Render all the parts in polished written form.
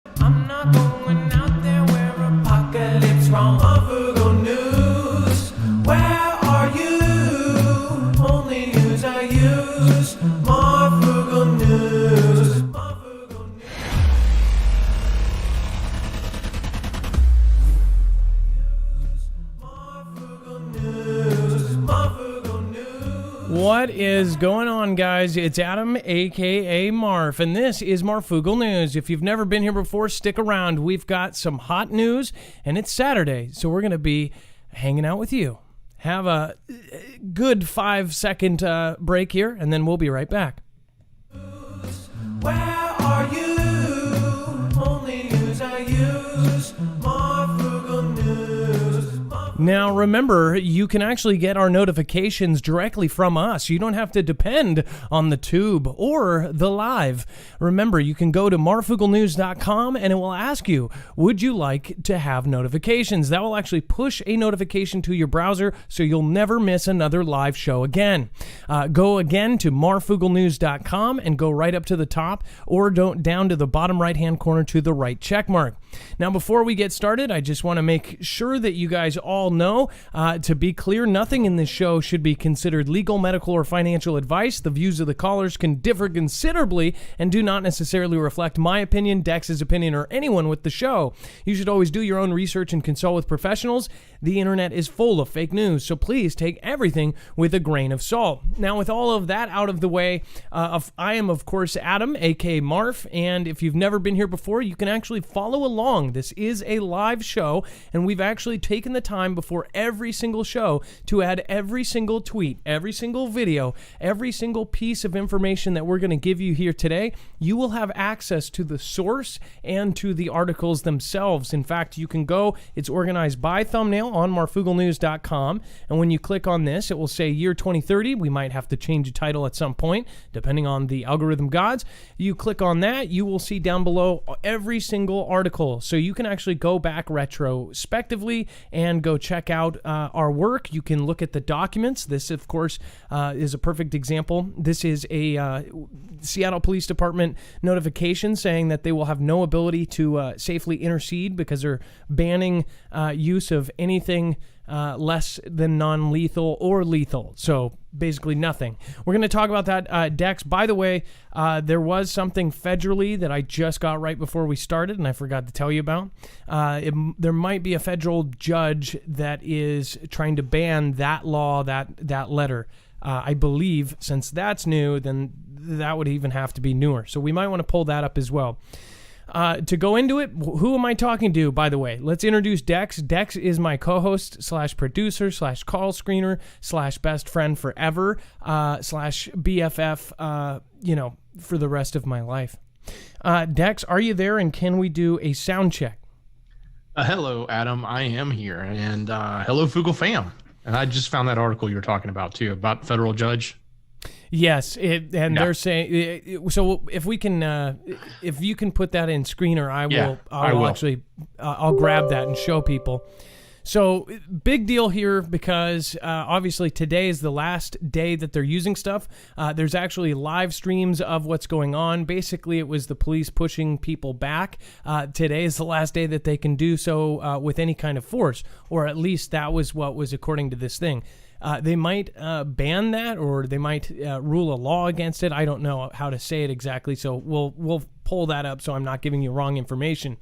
I'm not going out there where apocalypse from Marfoogle News. Where are you? Only news I use. Marfoogle News. Marfoogle News. Marfoogle News. Marfoogle News. What is going on, guys? It's Adam, aka Marf, and this is Marfoogle News. If you've never been here before, stick around. We've got some hot news, and it's Saturday, so we're going to be hanging out with you. Have a good 5-second break here, and then we'll be right back. Where are you? Only news I use. Marfoogle News. Now, remember, you can actually get our notifications directly from us. You don't have to depend on the tube or the live. Remember, you can go to marfooglenews.com and it will ask you, would you like to have notifications? That will actually push a notification to your browser so you'll never miss another live show again. Go again to marfooglenews.com and go right up to the top or down to the bottom right-hand corner to the right check mark. Now, before we get started, I just want to make sure that you guys all know, to be clear, nothing in this show should be considered legal, medical, or financial advice. The views of the callers can differ considerably and do not necessarily reflect my opinion, Dex's opinion, or anyone with the show. You should always do your own research and consult with professionals. The internet is full of fake news, so please take everything with a grain of salt. Now, with all of that out of the way, I am, of course, Adam, aka Marf, and if you've never been here before, you can actually follow along. This is a live show, and we've actually taken the time before every single show to add every single tweet, every single video, every single piece of information that we're going to give you here today. You will have access to the source and to the articles themselves. In fact, you can go, it's organized by thumbnail on marfooglenews.com, and when you click on this, it will say year 2030. We might have to change the title at some point, depending on the algorithm gods. You click on that, you will see down below every single article. So you can actually go back retrospectively and go check out our work. You can look at the documents. This, of course, is a perfect example. This is a Seattle Police Department notification saying that they will have no ability to safely intercede because they're banning use of anything less than non-lethal or lethal. So basically nothing. We're going to talk about that. Dex, by the way, there was something federally that I just got right before we started and I forgot to tell you about. There might be a federal judge that is trying to ban that law, that letter. I believe since that's new, then that would even have to be newer. So we might want to pull that up as well. To go into it, who am I talking to, by the way? Let's introduce Dex. Dex is my co-host / producer / call screener / best friend forever / BFF, for the rest of my life. Dex, are you there, and can we do a sound check? Hello, Adam. I am here, and hello, Foogle fam. And I just found that article you were talking about, too, about federal judge. Yes, they're saying, so if we can, if you can put that in screener, I will actually, I'll grab that and show people. So big deal here because obviously today is the last day that they're using stuff. There's actually live streams of what's going on. Basically, it was the police pushing people back. Today is the last day that they can do so with any kind of force, or at least that was what was according to this thing. They might ban that, or they might rule a law against it. I don't know how to say it exactly, so we'll pull that up so I'm not giving you wrong information.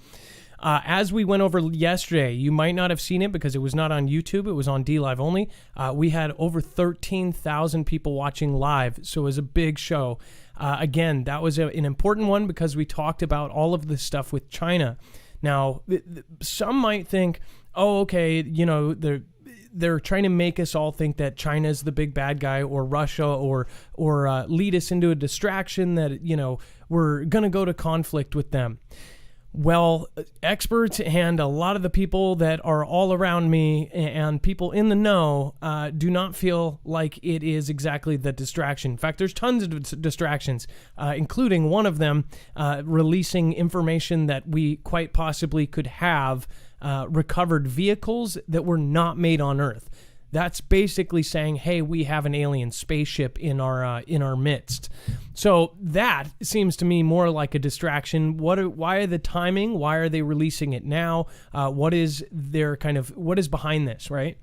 As we went over yesterday, you might not have seen it because it was not on YouTube. It was on DLive only. We had over 13,000 people watching live, so it was a big show. Again, that was an important one because we talked about all of this stuff with China. Now, some might think, oh, okay, they're trying to make us all think that China's the big bad guy, or Russia, or lead us into a distraction that, we're going to go to conflict with them. Well, experts and a lot of the people that are all around me and people in the know do not feel like it is exactly the distraction. In fact, there's tons of distractions, including one of them releasing information that we quite possibly could have recovered vehicles that were not made on Earth. That's basically saying, hey, we have an alien spaceship in our midst. So that seems to me more like a distraction. Why are the timing? Why are they releasing it now? What is behind this, right?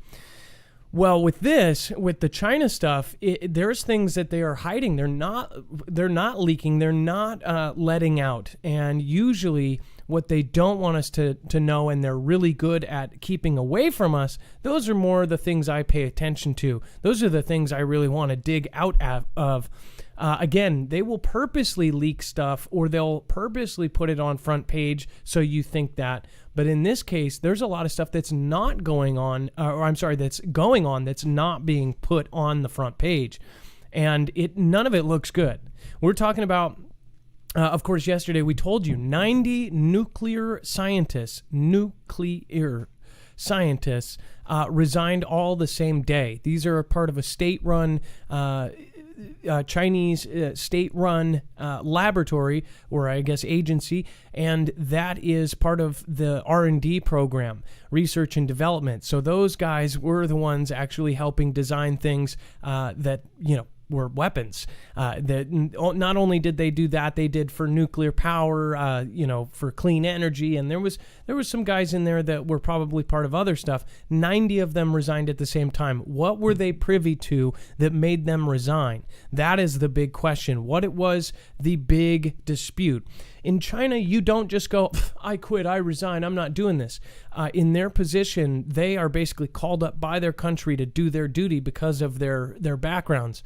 Well, with the China stuff, there's things that they are hiding. They're not leaking. They're not letting out. And usually what they don't want us to know, and they're really good at keeping away from us, those are more the things I pay attention to. Those are the things I really want to dig out of. Again, they will purposely leak stuff, or they'll purposely put it on front page so you think that. But in this case, there's a lot of stuff that's not going on, that's going on that's not being put on the front page. And none of it looks good. We're talking about, of course, yesterday we told you 90 nuclear scientists resigned all the same day. These are a part of a state-run Chinese state-run laboratory, or I guess agency, and that is part of the R&D program, research and development. So those guys were the ones actually helping design things that were weapons. That not only did they do that, they did for nuclear power, for clean energy, and there was some guys in there that were probably part of other stuff. 90 of them resigned at the same time. What were they privy to that made them resign? That is the big question. What it was the big dispute. In China, you don't just go, I quit, I resign, I'm not doing this. In their position, they are basically called up by their country to do their duty because of their backgrounds.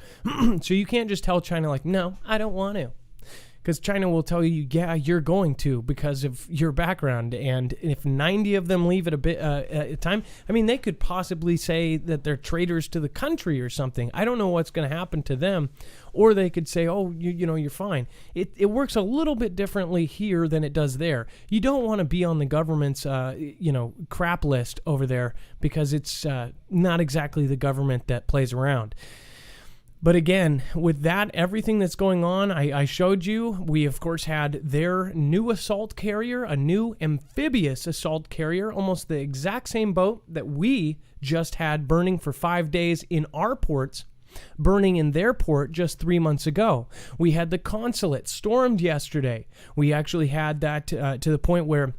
So you can't just tell China, like, no, I don't want to. Because China will tell you, yeah, you're going to because of your background. And if 90 of them leave at a time, I mean, they could possibly say that they're traitors to the country or something. I don't know what's going to happen to them. Or they could say, oh, you're fine. It works a little bit differently here than it does there. You don't want to be on the government's, crap list over there, because it's not exactly the government that plays around. But again, with that, everything that's going on, I showed you. We, of course, had their new assault carrier, a new amphibious assault carrier, almost the exact same boat that we just had burning for 5 days in our ports, burning in their port just 3 months ago. We had the consulate stormed yesterday. We actually had that to the point where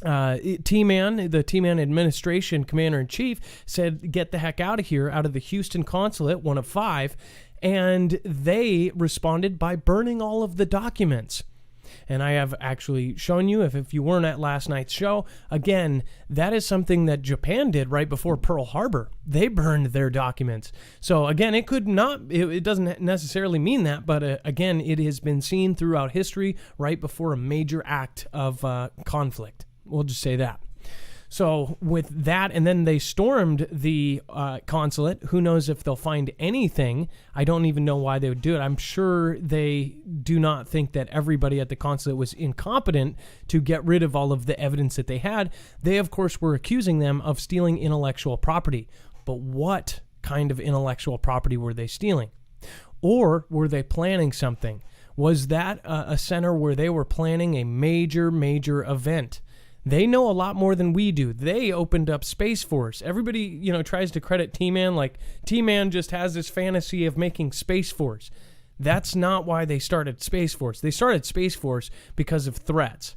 the T-Man administration commander-in-chief said, get the heck out of here, out of the Houston consulate, one of 5, and they responded by burning all of the documents. And I have actually shown you, if you weren't at last night's show, again, that is something that Japan did right before Pearl Harbor. They burned their documents. So again, it doesn't necessarily mean that, but again, it has been seen throughout history right before a major act of conflict. We'll just say that. So with that, and then they stormed the consulate. Who knows if they'll find anything? I don't even know why they would do it. I'm sure they do not think that everybody at the consulate was incompetent to get rid of all of the evidence that they had. They, of course, were accusing them of stealing intellectual property. But what kind of intellectual property were they stealing? Or were they planning something? Was that a center where they were planning a major, major event? They know a lot more than we do. They opened up Space Force. Everybody, tries to credit T-Man, like T-Man just has this fantasy of making Space Force. That's not why they started Space Force. They started Space Force because of threats.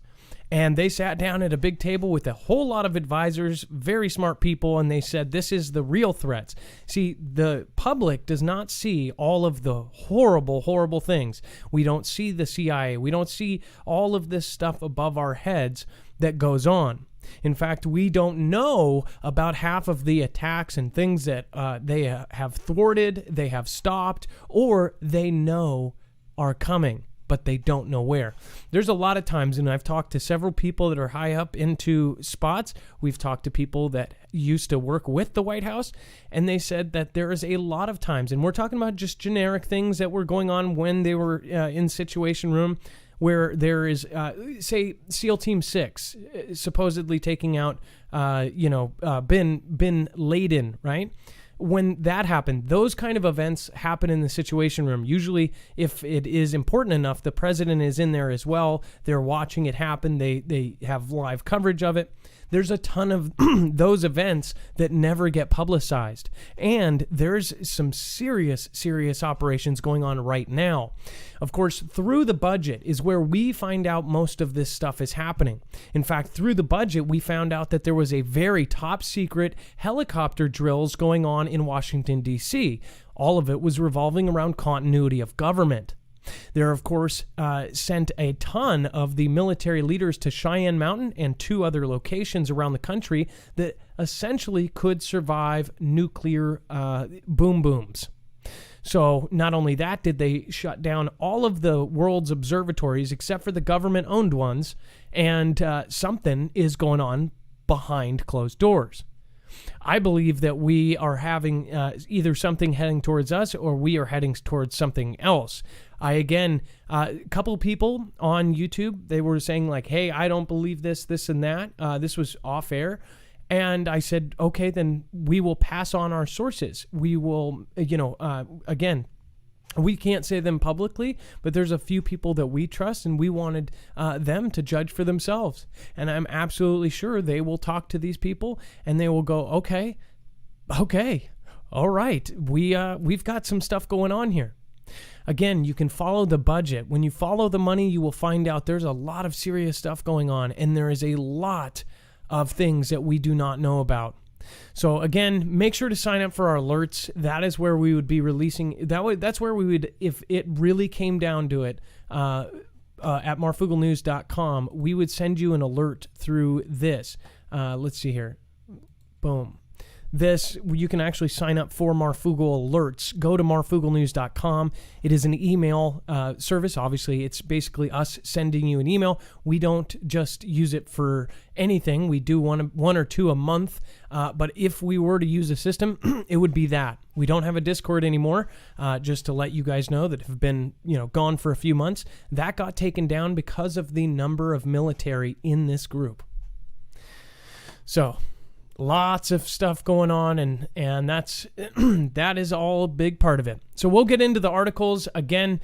And they sat down at a big table with a whole lot of advisors, very smart people, and they said, this is the real threats. See, the public does not see all of the horrible, horrible things. We don't see the CIA. We don't see all of this stuff above our heads that goes on. In fact, we don't know about half of the attacks and things that they have thwarted, they have stopped, or they know are coming, but they don't know where. There's a lot of times, and I've talked to several people that are high up into spots. We've talked to people that used to work with the White House, and they said that there is a lot of times, and we're talking about just generic things that were going on when they were in Situation Room, where there is, say, SEAL Team 6 supposedly taking out, Bin Laden, right? when that happened, those kind of events happen in the Situation Room. Usually, if it is important enough, the president is in there as well. They're watching it happen. They have live coverage of it. There's a ton of those events that never get publicized. And there's some serious operations going on right now. Of course, through the budget is where we find out most of this stuff is happening. In fact, through the budget, we found out that there was a very top secret helicopter drills going on in Washington, D.C. All of it was revolving around continuity of government. There, of course, sent a ton of the military leaders to Cheyenne Mountain and 2 other locations around the country that essentially could survive nuclear boom booms. So not only that did they shut down all of the world's observatories except for the government-owned ones, and something is going on behind closed doors. I believe that we are having either something heading towards us or we are heading towards something else. A couple people on YouTube, they were saying like, hey, I don't believe this and that. This was off air. And I said, okay, then we will pass on our sources. We will, again, we can't say them publicly, but there's a few people that we trust, and we wanted them to judge for themselves. And I'm absolutely sure they will talk to these people, and they will go, okay, all right, we've got some stuff going on here. Again, you can follow the budget. When you follow the money, you will find out there's a lot of serious stuff going on, and there is a lot of things that we do not know about. So again, make sure to sign up for our alerts. That is where we would be releasing. That's where we would, if it really came down to it, at marfooglenews.com, we would send you an alert through this. Let's see here. Boom. This, you can actually sign up for Marfoogle alerts. Go to marfooglenews.com. It is an email service. Obviously, it's basically us sending you an email. We don't just use it for anything. We do one or two a month. But if we were to use a system, it would be that. We don't have a Discord anymore. Just to let you guys know that have been gone for a few months. That got taken down because of the number of military in this group. So lots of stuff going on, and that's that is all a big part of it. So we'll get into the articles. Again,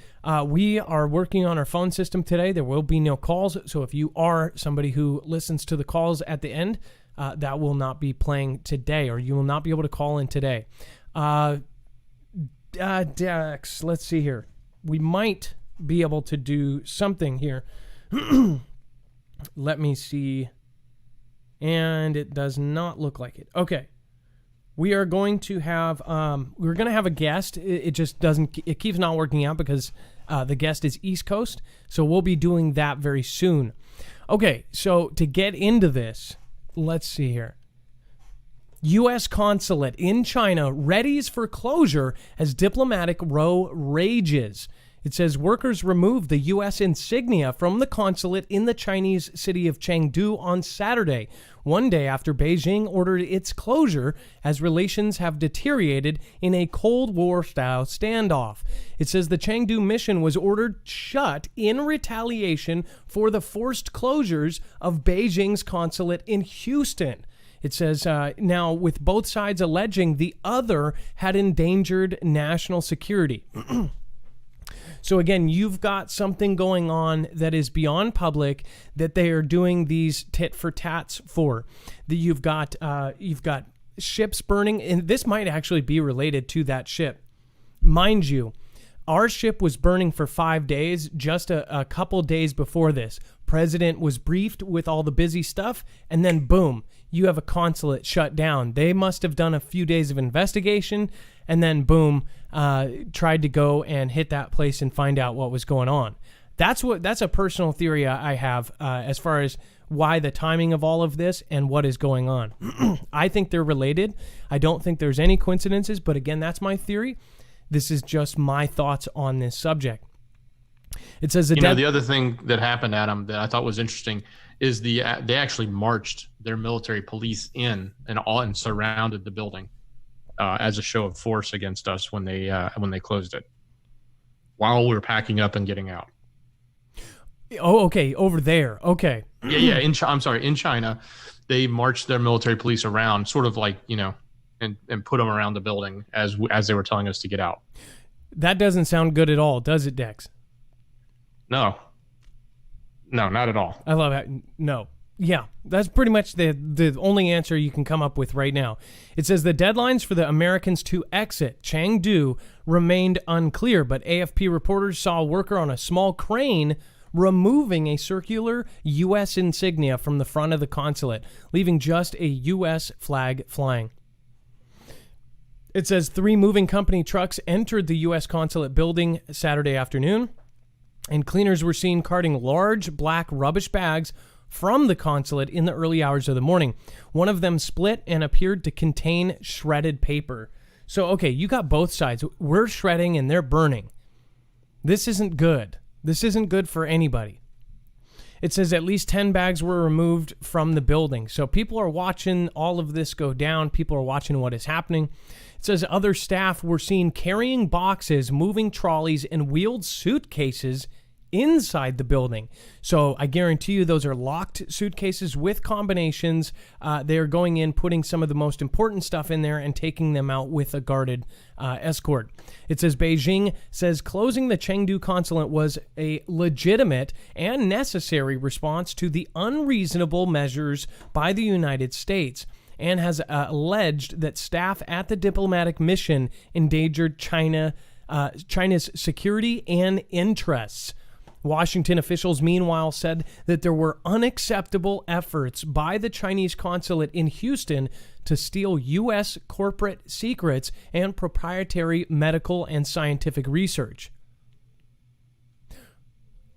we are working on our phone system today. There will be no calls, so if you are somebody who listens to the calls at the end, that will not be playing today, or you will not be able to call in today. Dex, let's see here. We might be able to do something here. Let me see. And it does not look like it. Okay. We are going to have we're going to have a guest. It just doesn't, it keeps not working out because the guest is East Coast. So we'll be doing that very soon. Okay, so to get into this, let's see here. U.S. consulate in China readies for closure as diplomatic row rages. It says workers removed the U.S. insignia from the consulate in the Chinese city of Chengdu on Saturday, one day after Beijing ordered its closure as relations have deteriorated in a Cold War-style standoff. It says the Chengdu mission was ordered shut in retaliation for the forced closures of Beijing's consulate in Houston. It says, now, with both sides alleging the other had endangered national security. So again, you've got something going on that is beyond public that they are doing these tit for tats for. You've got ships burning, and this might actually be related to that ship. Mind you, our ship was burning for 5 days, just a couple days before this. President was briefed with all the busy stuff, and then boom, you have a consulate shut down. They must have done a few days of investigation, and then boom, tried to go and hit that place and find out what was going on. That's a personal theory I have as far as why the timing of all of this and what is going on. I think they're related. I don't think there's any coincidences, but again, that's my theory. This is just my thoughts on this subject. It says the other thing that happened, Adam, that I thought was interesting is they actually marched their military police in and surrounded the building as a show of force against us when they closed it while we were packing up and getting out. Oh, okay, over there. Okay. Yeah. In China, they marched their military police around, sort of like and put them around the building as they were telling us to get out. That doesn't sound good at all, does it, Dex? No, not at all. I love it. No. Yeah, that's pretty much the only answer you can come up with right now. It says the deadlines for the Americans to exit Chengdu remained unclear, but AFP reporters saw a worker on a small crane removing a circular U.S. insignia from the front of the consulate, leaving just a U.S. flag flying. It says 3 moving company trucks entered the U.S. consulate building Saturday afternoon, and cleaners were seen carting large black rubbish bags from the consulate in the early hours of the morning. One of them split and appeared to contain shredded paper. So, okay, you got both sides. We're shredding and they're burning. This isn't good. This isn't good for anybody. It says at least 10 bags were removed from the building. So people are watching all of this go down. People are watching what is happening. It says other staff were seen carrying boxes, moving trolleys, and wheeled suitcases inside the building. So I guarantee you those are locked suitcases with combinations. They are going in, putting some of the most important stuff in there and taking them out with a guarded escort. It says Beijing says closing the Chengdu consulate was a legitimate and necessary response to the unreasonable measures by the United States, and has alleged that staff at the diplomatic mission endangered China's security and interests. Washington officials, meanwhile, said that there were unacceptable efforts by the Chinese consulate in Houston to steal U.S. corporate secrets and proprietary medical and scientific research.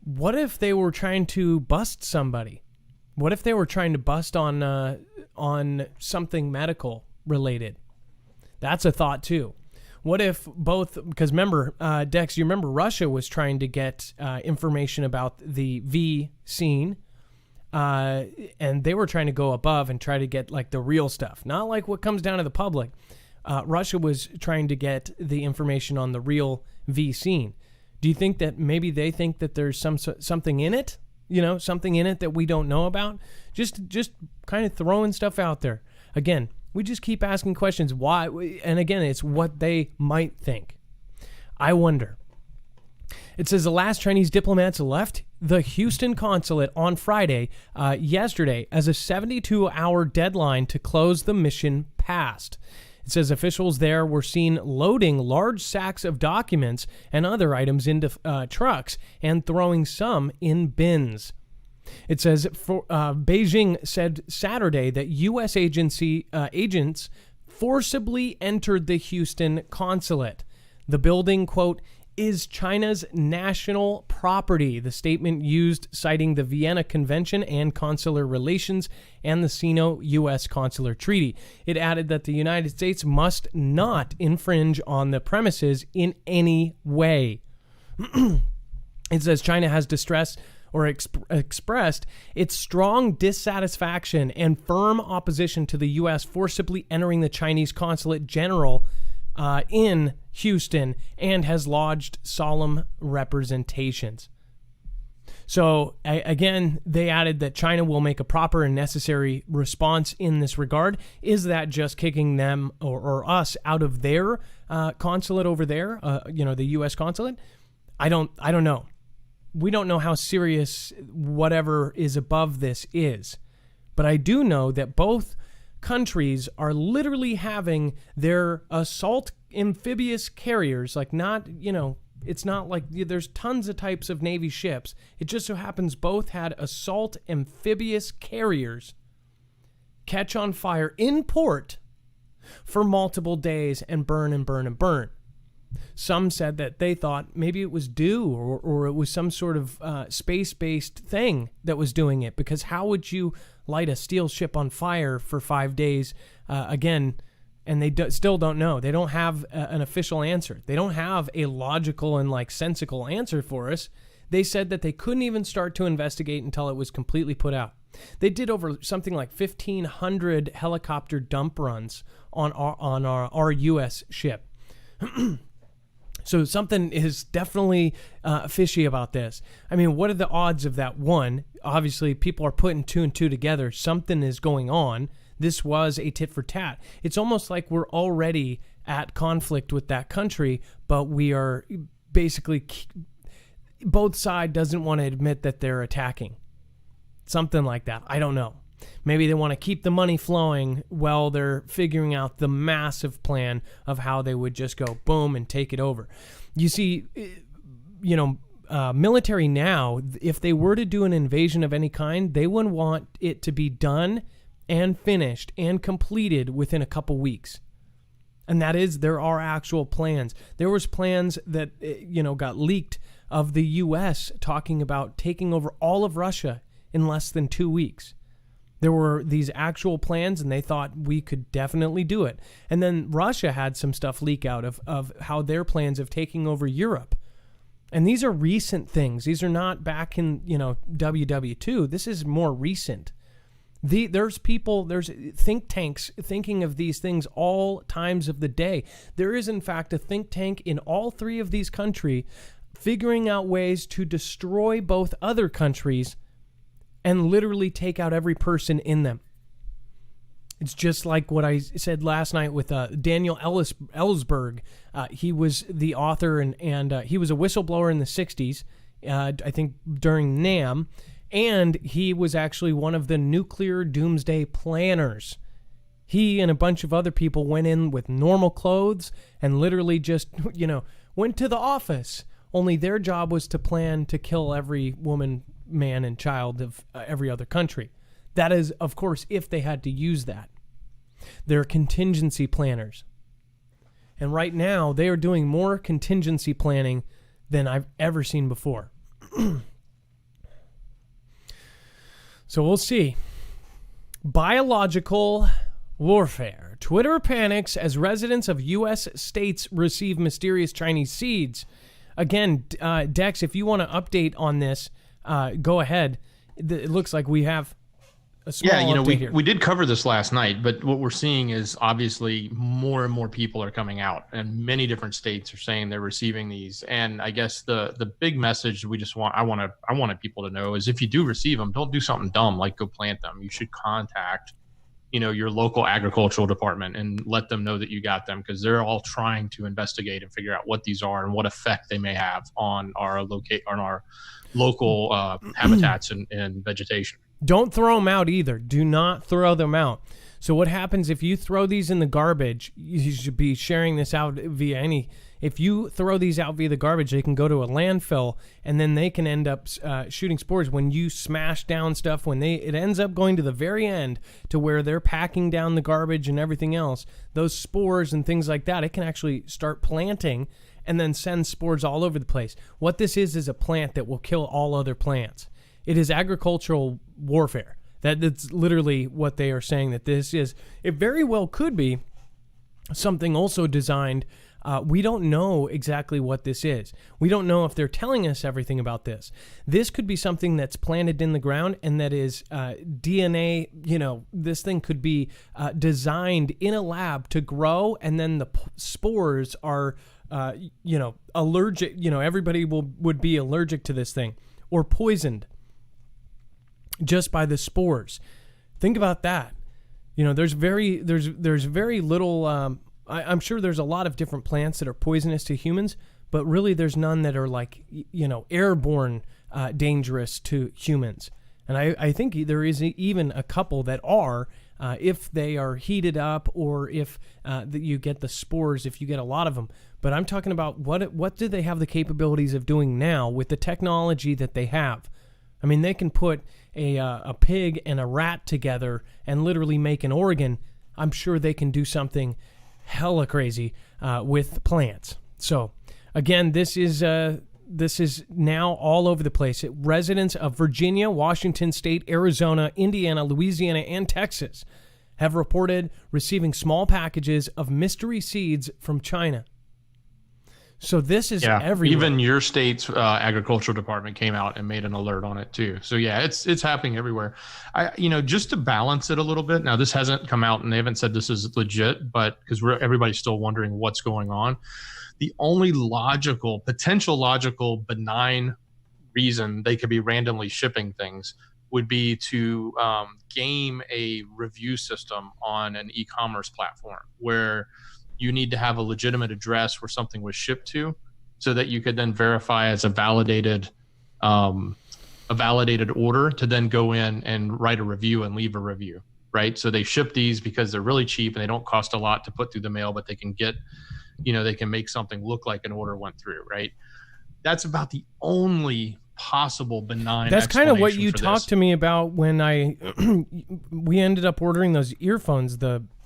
What if they were trying to bust somebody? What if they were trying to bust on something medical related? That's a thought, too. What if both, because remember, Dex, you remember Russia was trying to get information about the V scene, and they were trying to go above and try to get like the real stuff, not like what comes down to the public. Russia was trying to get the information on the real V scene. Do you think that maybe they think that there's something in it? You know, something in it that we don't know about? Just kind of throwing stuff out there. Again, we just keep asking questions. Why? And again, it's what they might think. I wonder. It says the last Chinese diplomats left the Houston consulate on Friday, yesterday, as a 72-hour deadline to close the mission passed. It says officials there were seen loading large sacks of documents and other items into trucks and throwing some in bins. It says Beijing said Saturday that U.S. agents forcibly entered the Houston consulate. The building, quote, is China's national property, the statement used, citing the Vienna Convention and Consular Relations and the Sino-U.S. Consular Treaty. It added that the United States must not infringe on the premises in any way. It says China has distressed or expressed its strong dissatisfaction and firm opposition to the U.S. forcibly entering the Chinese consulate general in Houston, and has lodged solemn representations. So, again, they added that China will make a proper and necessary response in this regard. Is that just kicking them or us out of their consulate over there, the U.S. consulate? I don't know. We don't know how serious whatever is above this is. But I do know that both countries are literally having their assault amphibious carriers, like not, it's not like there's tons of types of Navy ships. It just so happens both had assault amphibious carriers catch on fire in port for multiple days and burn and burn and burn. Some said that they thought maybe it was dew or it was some sort of space-based thing that was doing it, because how would you light a steel ship on fire for 5 days again? And they still don't know. They don't have an official answer. They don't have a logical and sensical answer for us. They said that they couldn't even start to investigate until it was completely put out. They did over something like 1,500 helicopter dump runs on our U.S. ship. So something is definitely fishy about this. I mean, what are the odds of that? One, obviously, people are putting two and two together. Something is going on. this was a tit for tat. It's almost like we're already at conflict with that country, but we are basically, both sides doesn't want to admit that they're attacking. Something like that. I don't know. Maybe they want to keep the money flowing while they're figuring out the massive plan of how they would just go boom and take it over. You see, military now, if they were to do an invasion of any kind, they would want it to be done and finished and completed within a couple weeks. And that is, there are actual plans. There was plans that, got leaked of the U.S. talking about taking over all of Russia in less than 2 weeks. There were these actual plans, and they thought we could definitely do it. And then Russia had some stuff leak out of how their plans of taking over Europe. And these are recent things. These are not back in, WW2. This is more recent. There's think tanks thinking of these things all times of the day. There is, in fact, a think tank in all three of these countries figuring out ways to destroy both other countries and literally take out every person in them. It's just like what I said last night with Daniel Ellsberg. He was the author and he was a whistleblower in the 60s, I think during NAM, and he was actually one of the nuclear doomsday planners. He and a bunch of other people went in with normal clothes and literally just, went to the office. Only their job was to plan to kill every woman, man, and child of every other country. That is, of course, if they had to use that. They're contingency planners. And right now, they are doing more contingency planning than I've ever seen before. So we'll see. Biological warfare. Twitter panics as residents of U.S. states receive mysterious Chinese seeds. Again, Dex, if you want to update on this, go ahead. It looks like we have a small update here. We did cover this last night, but what we're seeing is obviously more and more people are coming out, and many different states are saying they're receiving these. And I guess the big message I wanted people to know is, if you do receive them, don't do something dumb like go plant them. You should contact your local agricultural department and let them know that you got them, because they're all trying to investigate and figure out what these are and what effect they may have on our local habitats and vegetation. Don't throw them out either. Do not throw them out. So what happens if you throw these in the garbage? You should be sharing this out via if you throw these out via the garbage, they can go to a landfill, and then they can end up shooting spores. When you smash down stuff, it ends up going to the very end to where they're packing down the garbage and everything else, those spores and things like that, it can actually start planting and then send spores all over the place. What this is a plant that will kill all other plants. It is agricultural warfare. That's literally what they are saying that this is. It very well could be something also designed. We don't know exactly what this is. We don't know if they're telling us everything about this. This could be something that's planted in the ground, and that is DNA. This thing could be designed in a lab to grow, and then the spores are, allergic. Everybody would be allergic to this thing or poisoned just by the spores. Think about that. There's very little. I'm sure there's a lot of different plants that are poisonous to humans, but really there's none that are like, airborne, dangerous to humans. And I think there is even a couple that are, if they are heated up, or if you get the spores, if you get a lot of them. But I'm talking about what do they have the capabilities of doing now with the technology that they have? I mean, they can put a pig and a rat together and literally make an organ. I'm sure they can do something hella crazy with plants. So again, this is now all over the place. Residents of Virginia, Washington State, Arizona, Indiana, Louisiana, and Texas have reported receiving small packages of mystery seeds from China. So this is everywhere. Even your state's agricultural department came out and made an alert on it too. So yeah, it's happening everywhere. Just to balance it a little bit. Now this hasn't come out and they haven't said this is legit, but because everybody's still wondering what's going on. The only potential logical, benign reason they could be randomly shipping things would be to game a review system on an e-commerce platform where you need to have a legitimate address where something was shipped to, so that you could then verify as a validated order to then go in and write a review and leave a review, right? So they ship these because they're really cheap and they don't cost a lot to put through the mail, but they can get, they can make something look like an order went through, right? That's about the only possible benign. That's kind of what you talked to me about when we ended up ordering those earphones,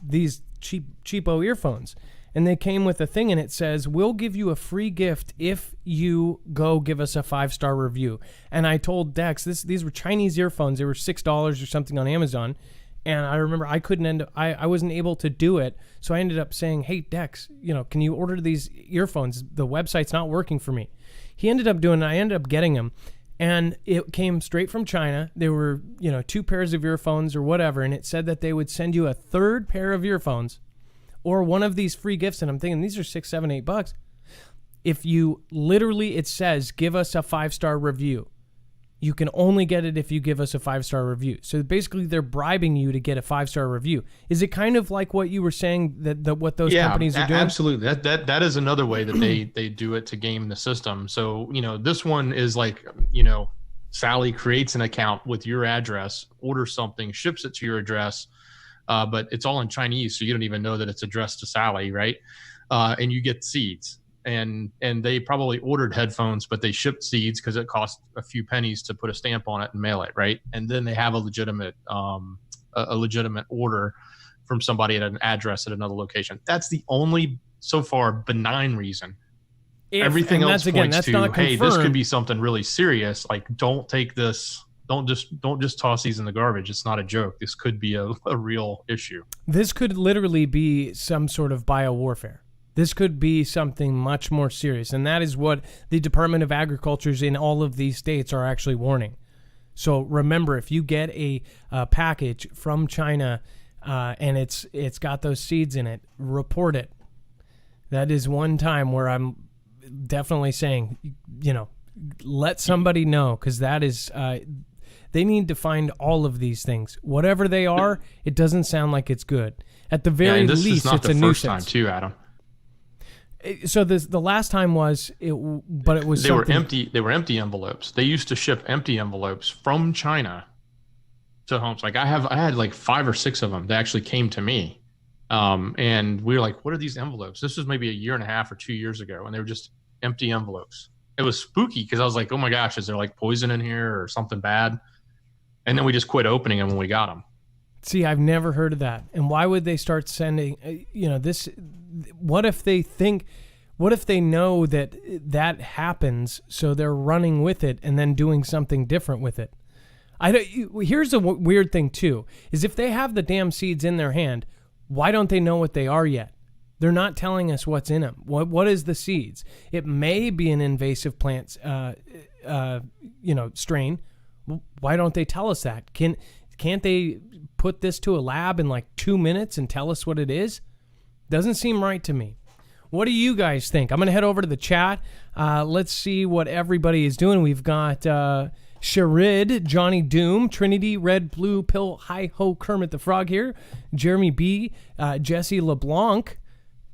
these cheapo earphones. And they came with a thing, and it says, we'll give you a free gift if you go give us a 5-star review. And I told Dex, these were Chinese earphones. They were $6 or something on Amazon. And I remember I wasn't able to do it. So I ended up saying, hey, Dex, can you order these earphones? The website's not working for me. He ended up doing it. I ended up getting them. And it came straight from China. They were, 2 pairs of earphones or whatever. And it said that they would send you a 3rd pair of earphones or one of these free gifts. And I'm thinking, these are $6, $7, $8. If you literally, it says, give us a 5-star review. You can only get it if you give us a 5-star review. So basically, they're bribing you to get a 5-star review. Is it kind of like what you were saying that what those companies are doing? Absolutely. That is another way that they do it to game the system. So this one is like Sally creates an account with your address, orders something, ships it to your address, but it's all in Chinese, so you don't even know that it's addressed to Sally, right? And you get seeds. And they probably ordered headphones, but they shipped seeds because it cost a few pennies to put a stamp on it and mail it, right? And then they have a legitimate order from somebody at an address at another location. That's the only, so far, benign reason. Everything else points to, hey, this could be something really serious. Like, don't take this. Don't just toss these in the garbage. It's not a joke. This could be a real issue. This could literally be some sort of biowarfare. This could be something much more serious, and that is what the Department of Agriculture in all of these states are actually warning. So remember, if you get a package from China and it's got those seeds in it, report it. That is one time where I'm definitely saying, let somebody know, because that is they need to find all of these things. Whatever they are, it doesn't sound like it's good. At the very least, it's a nuisance. This is not the first time, too, Adam. So the last time was but it was they were empty. They were empty envelopes. They used to ship empty envelopes from China to homes. Like I had like 5 or 6 of them that actually came to me, and we were like, "What are these envelopes?" This was maybe a year and a half or 2 years ago, and they were just empty envelopes. It was spooky because I was like, "Oh my gosh, is there like poison in here or something bad?" And then we just quit opening them when we got them. See, I've never heard of that. And why would they start sending, this? What if they know that happens, so they're running with it and then doing something different with it? Here's a weird thing, too, is if they have the damn seeds in their hand, why don't they know what they are yet? They're not telling us what's in them. What is the seeds? It may be an invasive plant, strain. Why don't they tell us that? Can't they put this to a lab in like 2 minutes and tell us what it is? Doesn't seem right to me. What do you guys think? I'm going to head over to the chat. Let's see what everybody is doing. We've got Sharid, Johnny Doom, Trinity, Red, Blue, Pill, Hi-Ho, Kermit the Frog here. Jeremy B, Jesse LeBlanc.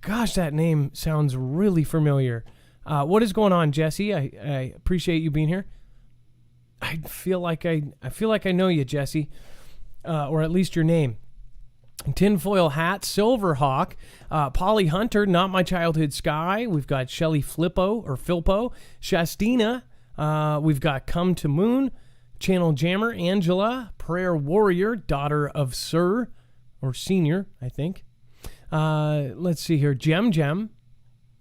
Gosh, that name sounds really familiar. What is going on, Jesse? I appreciate you being here. I feel like I know you, Jesse, or at least your name. Tinfoil Hat, Silverhawk, Polly Hunter, Not My Childhood Sky. We've got Shelly Filpo, Shastina. We've got Come to Moon, Channel Jammer, Angela, Prayer Warrior, Daughter of Sir, or Senior, I think. Let's see here. Gem,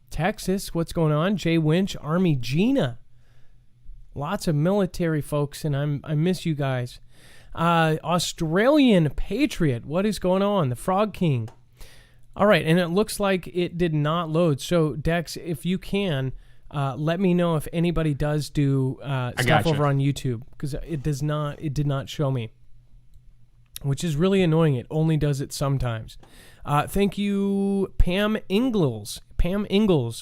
Texas. What's going on? Jay Winch, Army Gina. Lots of military folks, and I miss you guys. Australian Patriot. What is going on? The Frog King. All right, and it looks like it did not load. So, Dex, if you can, let me know if anybody does do stuff over on YouTube, because it did not show me, which is really annoying. It only does it sometimes. Thank you, Pam Ingalls,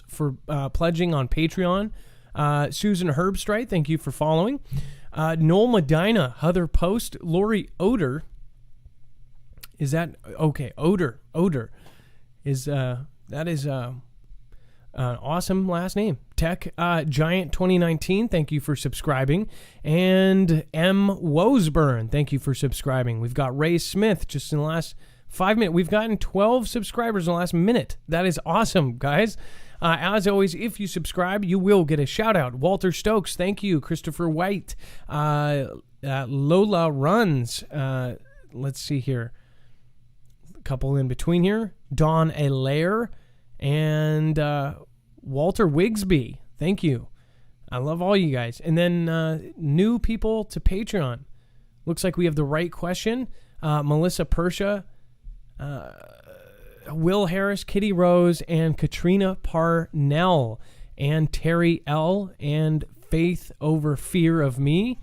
for pledging on Patreon. Susan Herbstrite, thank you for following. Noel Medina, Heather Post, Lori Oder. Is that okay? Oder is that is an awesome last name. Tech Giant 2019, thank you for subscribing. And M Woesburn, thank you for subscribing. We've got Ray Smith just in the last 5 minutes. We've gotten 12 subscribers in the last minute. That is awesome, guys. As always, if you subscribe, you will get a shout out. Walter Stokes, thank you. Christopher White, Lola Runs. Let's see here. A couple in between here. Dawn Alaire and Walter Wigsby. Thank you. I love all you guys. And then new people to Patreon. Looks like we have the right question. Melissa Persha, Will Harris, Kitty Rose, and Katrina Parnell, and Terry L., and Faith Over Fear of Me,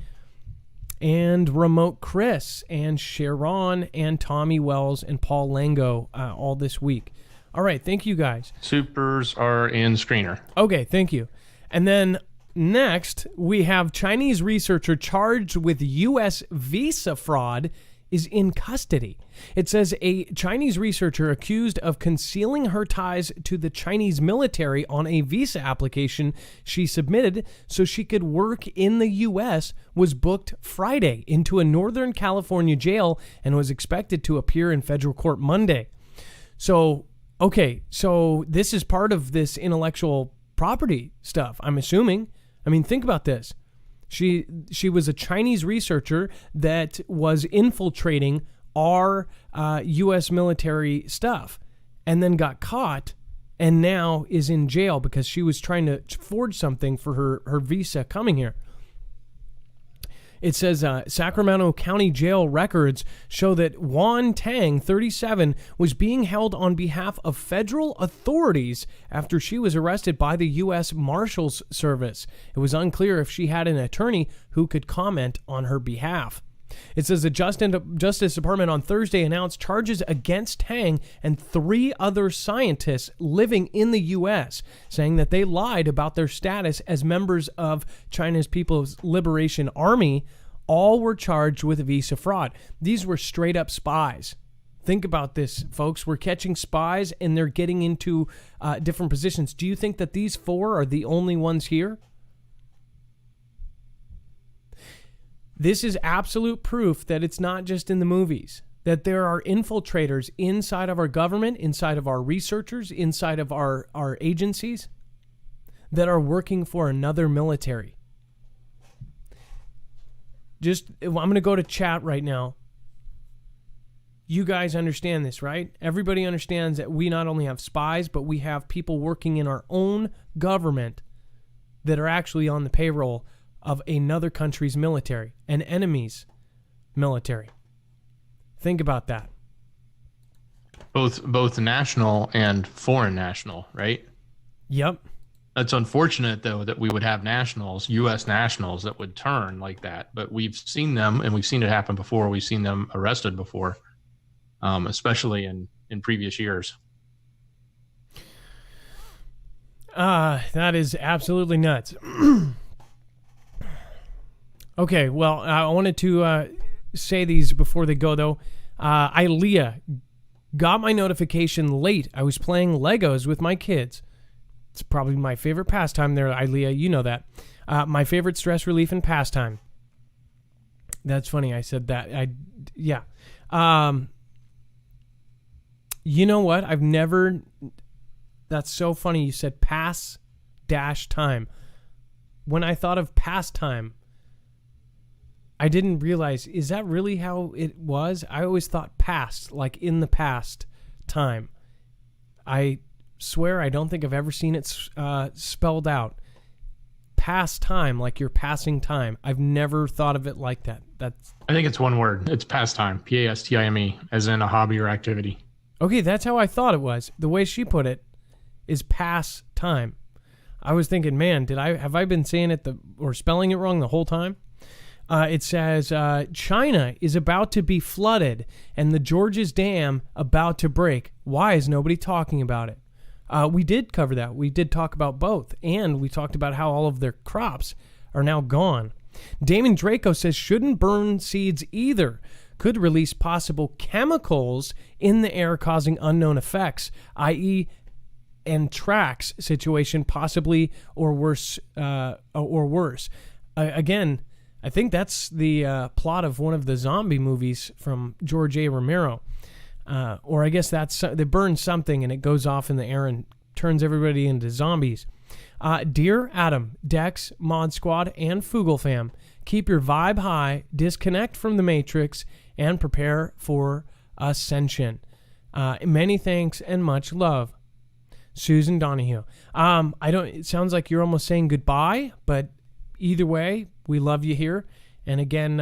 and Remote Chris, and Sharon, and Tommy Wells, and Paul Lango all this week. All right, thank you guys. Supers are in screener. Okay, thank you. And then next, we have Chinese researcher charged with U.S. visa fraud is in custody. It says a Chinese researcher accused of concealing her ties to the Chinese military on a visa application she submitted so she could work in the U.S. was booked Friday into a Northern California jail and was expected to appear in federal court Monday. So, okay, so this is part of this intellectual property stuff, I'm assuming. I mean, think about this. She was a Chinese researcher that was infiltrating our U.S. military stuff and then got caught and now is in jail because she was trying to forge something for her visa coming here. It says Sacramento County Jail records show that Wan Tang, 37, was being held on behalf of federal authorities after she was arrested by the U.S. Marshals Service. It was unclear if she had an attorney who could comment on her behalf. It says the Justice Department on Thursday announced charges against Tang and 3 other scientists living in the U.S., saying that they lied about their status as members of China's People's Liberation Army. All were charged with visa fraud. These were straight up spies. Think about this, folks. We're catching spies and they're getting into different positions. Do you think that these 4 are the only ones here? This is absolute proof that it's not just in the movies, that there are infiltrators inside of our government, inside of our researchers, inside of our agencies that are working for another military. I'm going to go to chat right now. You guys understand this, right? Everybody understands that we not only have spies, but we have people working in our own government that are actually on the payroll of another country's military, an enemy's military. Think about that. Both national and foreign national, right? Yep. That's unfortunate, though, that we would have nationals, U.S. nationals, that would turn like that. But we've seen them, and we've seen it happen before. We've seen them arrested before, especially in previous years. That is absolutely nuts. Okay, well, I wanted to say these before they go, though. Ilea got my notification late. I was playing Legos with my kids. It's probably my favorite pastime there, Ilea. You know that. My favorite stress relief and pastime. That's funny I said that. Yeah. You know what? I've never... That's so funny you said pass-time. When I thought of pastime, I didn't realize, is that really how it was? I always thought past, like in the past time. I swear I don't think I've ever seen it spelled out. Past time, like you're passing time. I've never thought of it like that. I think it's one word. It's pastime, P-A-S-T-I-M-E, as in a hobby or activity. Okay, that's how I thought it was. The way she put it is pass time. I was thinking, man, have I been saying it or spelling it wrong the whole time? It says China is about to be flooded and the Georges Dam about to break. Why is nobody talking about it? We did cover that. We did talk about both, and we talked about how all of their crops are now gone. Damon Draco says, shouldn't burn seeds either. Could release possible chemicals in the air causing unknown effects, i.e. anthrax situation, possibly, or worse. Again, I think that's the plot of one of the zombie movies from George A. Romero. Or I guess they burn something and it goes off in the air and turns everybody into zombies. Dear Adam, Dex, Mod Squad, and Foogle fam, keep your vibe high, disconnect from the Matrix, and prepare for ascension. Many thanks and much love. Susan Donahue. It sounds like you're almost saying goodbye, but either way, we love you here. And again,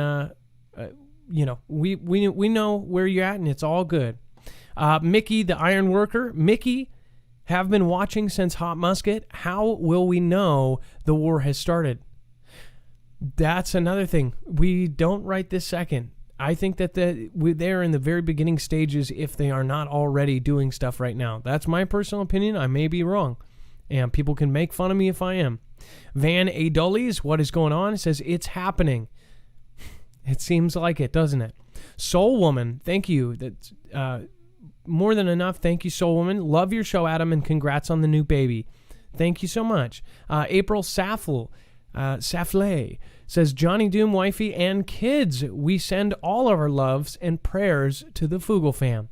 we know where you're at, and it's all good. Mickey, the Iron Worker. Mickey, have been watching since Hot Musket. How will we know the war has started? That's another thing. We don't right this second. I think that they're in the very beginning stages if they are not already doing stuff right now. That's my personal opinion. I may be wrong. And people can make fun of me if I am. Van A. Dullies, what is going on? It says, it's happening. It seems like it, doesn't it? Soul Woman, thank you. That's more than enough. Thank you, Soul Woman. Love your show, Adam, and congrats on the new baby. Thank you so much. April Safle says, Johnny Doom, wifey, and kids, we send all of our loves and prayers to the Foogle fam.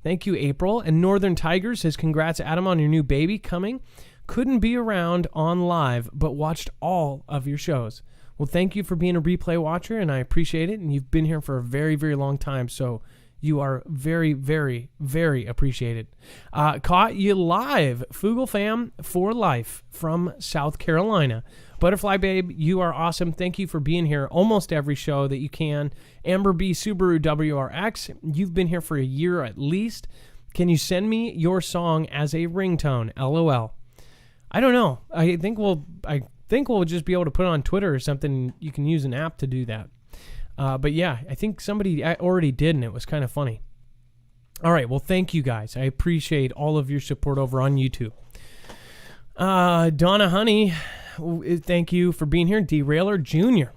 Thank you, April. And Northern Tiger says, congrats, Adam, on your new baby coming. Couldn't be around on live, but watched all of your shows. Well, thank you for being a replay watcher, and I appreciate it. And you've been here for a very, very long time, so you are very, very, very appreciated. Caught you live, Foogle fam for life from South Carolina. Butterfly Babe, you are awesome. Thank you for being here almost every show that you can. Amber B. Subaru WRX, you've been here for a year at least. Can you send me your song as a ringtone? LOL. I don't know. I think we'll just be able to put it on Twitter or something. You can use an app to do that. But yeah, I think somebody already did, and it was kind of funny. All right. Well, thank you guys. I appreciate all of your support over on YouTube. Donna Honey, thank you for being here. Derailer Jr.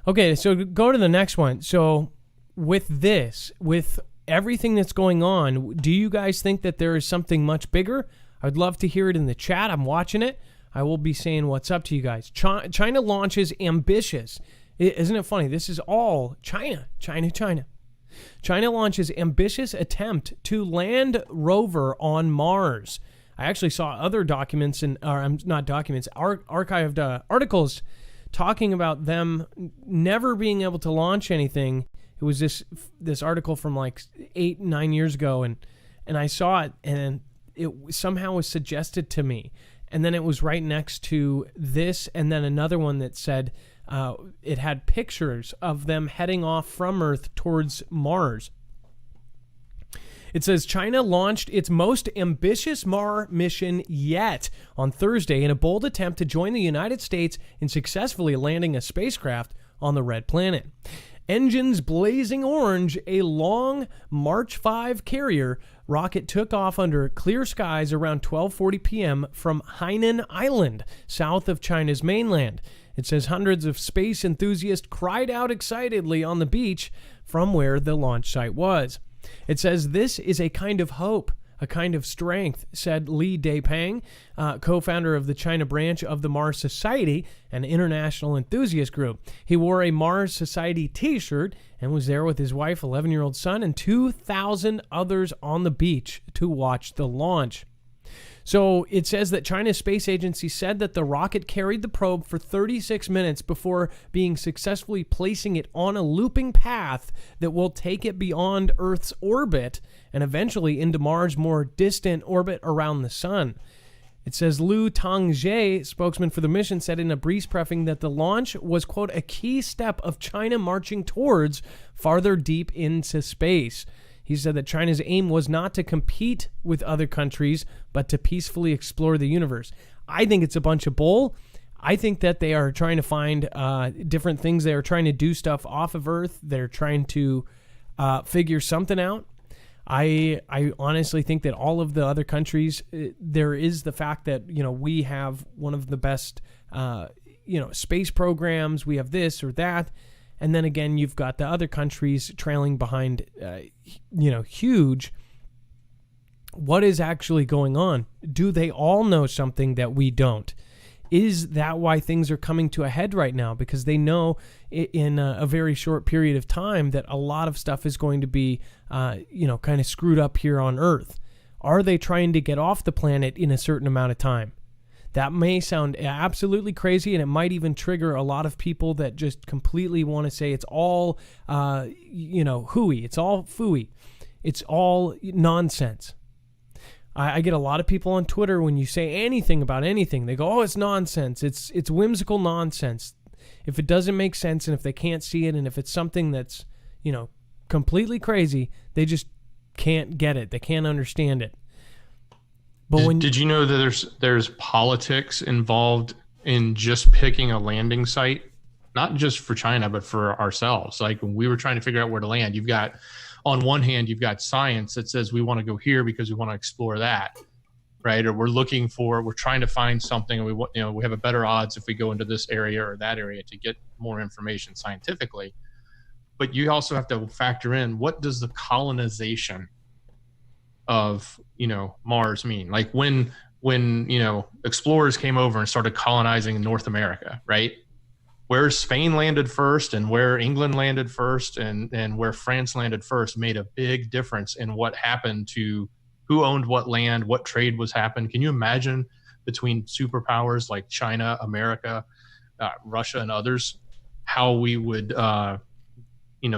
Okay, so go to the next one. So with everything that's going on, do you guys think that there is something much bigger? I'd love to hear it in the chat. I'm watching it. I will be saying what's up to you guys. China launches ambitious. Isn't it funny? This is all China. China launches ambitious attempt to land rover on Mars. I actually saw other documents archived articles talking about them never being able to launch anything. It was this article from like 8-9 years ago, and I saw it, and it somehow was suggested to me. And then it was right next to this, and then another one that said it had pictures of them heading off from Earth towards Mars. It says China launched its most ambitious Mars mission yet on Thursday in a bold attempt to join the United States in successfully landing a spacecraft on the red planet. Engines blazing orange, a long March 5 carrier rocket took off under clear skies around 12:40 p.m. from Hainan Island, south of China's mainland. It says hundreds of space enthusiasts cried out excitedly on the beach from where the launch site was. It says this is a kind of hope, a kind of strength, said Li Daipeng, co-founder of the China branch of the Mars Society, an international enthusiast group. He wore a Mars Society t-shirt and was there with his wife, 11-year-old son, and 2,000 others on the beach to watch the launch. So it says that China's space agency said that the rocket carried the probe for 36 minutes before being successfully placing it on a looping path that will take it beyond Earth's orbit and eventually into Mars' more distant orbit around the sun. It says Lu Tongzhe, spokesman for the mission, said in a brief briefing that the launch was, quote, a key step of China marching towards farther deep into space. He said that China's aim was not to compete with other countries, but to peacefully explore the universe. I think it's a bunch of bull. I think that they are trying to find different things. They are trying to do stuff off of Earth. They're trying to figure something out. I honestly think that all of the other countries, there is the fact that, you know, we have one of the best, space programs, we have this or that. And then again, you've got the other countries trailing behind, huge. What is actually going on? Do they all know something that we don't? Is that why things are coming to a head right now? Because they know in a very short period of time that a lot of stuff is going to be, kind of screwed up here on Earth. Are they trying to get off the planet in a certain amount of time? That may sound absolutely crazy, and it might even trigger a lot of people that just completely want to say it's all, hooey. It's all phooey. It's all nonsense. I get a lot of people on Twitter when you say anything about anything. They go, oh, it's nonsense. It's whimsical nonsense. If it doesn't make sense and if they can't see it and if it's something that's, completely crazy, they just can't get it. They can't understand it. But did you know that there's politics involved in just picking a landing site, not just for China, but for ourselves? Like when we were trying to figure out where to land, on one hand, you've got science that says we want to go here because we want to explore that, right? Or we're trying to find something, and we have a better odds if we go into this area or that area to get more information scientifically. But you also have to factor in, what does the colonization of Mars mean? Like when explorers came over and started colonizing North America, right? Where Spain landed first and where England landed first and where France landed first made a big difference in what happened to who owned what land, what trade was happening. Can you imagine between superpowers like China, America, Russia, and others, how we would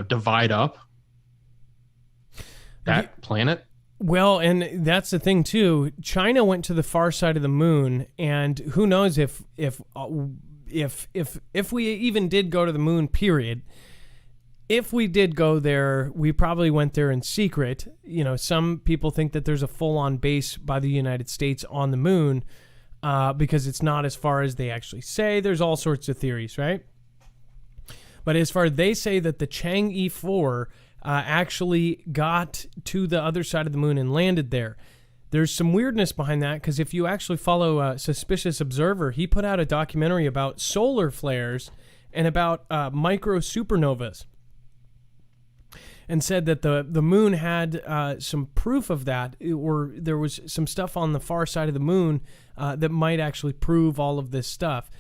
divide up that planet? Well, and that's the thing too. China went to the far side of the moon, and who knows if we even did go to the moon, period. If we did go there, we probably went there in secret. Some people think that there's a full-on base by the United States on the moon because it's not as far as they actually say. There's all sorts of theories, right? But as far as they say that the Chang'e 4 actually got to the other side of the moon and landed there. There's some weirdness behind that because if you actually follow Suspicious Observer, he put out a documentary about solar flares and about micro supernovas and said that the moon had some proof of that, or there was some stuff on the far side of the moon that might actually prove all of this stuff.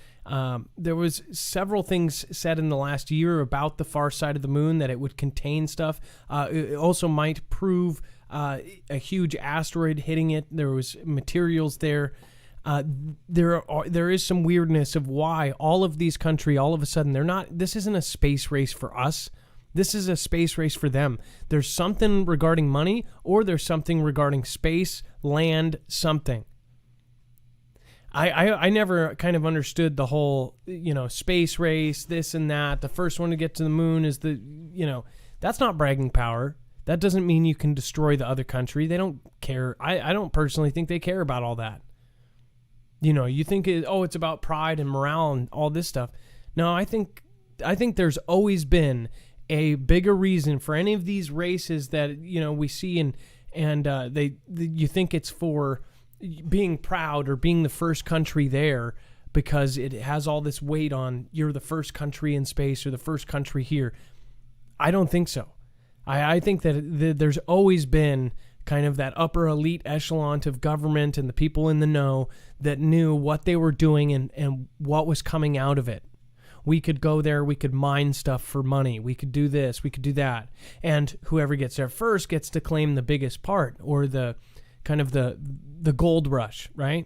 There was several things said in the last year about the far side of the moon that it would contain stuff. It also might prove a huge asteroid hitting it. There was materials there. There is some weirdness of why all of these countries, all of a sudden, this isn't a space race for us. This is a space race for them. There's something regarding money, or there's something regarding space, land, something. I never kind of understood the whole, space race, this and that. The first one to get to the moon is that's not bragging power. That doesn't mean you can destroy the other country. They don't care. I don't personally think they care about all that. You think, it's about pride and morale and all this stuff. No, I think there's always been a bigger reason for any of these races that, we see and you think it's for being proud or being the first country there because it has all this weight on you're the first country in space or the first country here. I don't think so. I think that there's always been kind of that upper elite echelon of government and the people in the know that knew what they were doing and what was coming out of it. We could go there, we could mine stuff for money, we could do this, we could do that. And whoever gets there first gets to claim the biggest part or the kind of the gold rush, right?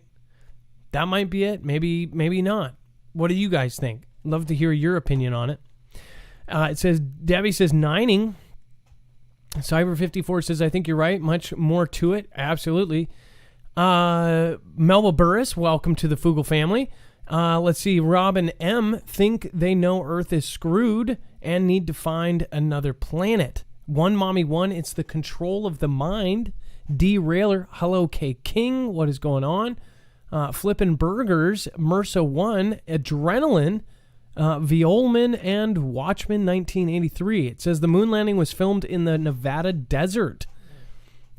That might be it. Maybe not. What do you guys think? Love to hear your opinion on it. It says, Debbie says, nining. Cyber54 says, I think you're right. Much more to it. Absolutely. Melba Burris, welcome to the Foogle family. Let's see. Rob and M think they know Earth is screwed and need to find another planet. One Mommy One, it's the control of the mind. Derailer, hello K King, what is going on? Flippin' Burgers, MRSA 1, Adrenaline, Violman, and Watchman 1983. It says the moon landing was filmed in the Nevada desert.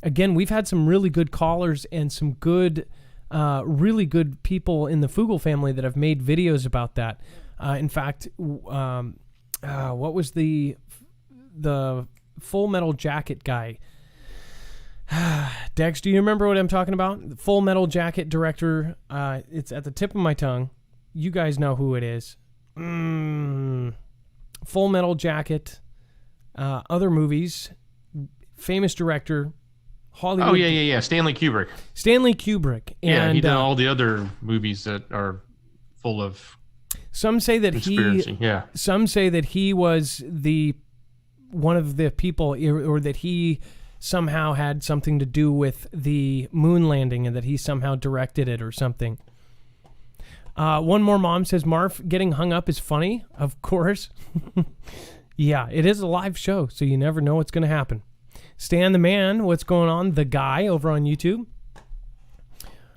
Again, we've had some really good callers and some good really good people in the Foogle family that have made videos about that. In fact, what was the Full Metal Jacket guy? Dex, do you remember what I'm talking about? The Full Metal Jacket director. It's at the tip of my tongue. You guys know who it is. Full Metal Jacket. Other movies. Famous director. Hollywood. Oh, yeah. Stanley Kubrick. And, he did all the other movies that are full of some say that conspiracy. Some say that he was one of the people, or that he somehow had something to do with the moon landing and that he somehow directed it or something. One more mom says, Marf, getting hung up is funny. Of course. Yeah, it is a live show, so you never know what's going to happen. Stan the Man, what's going on? The Guy over on YouTube.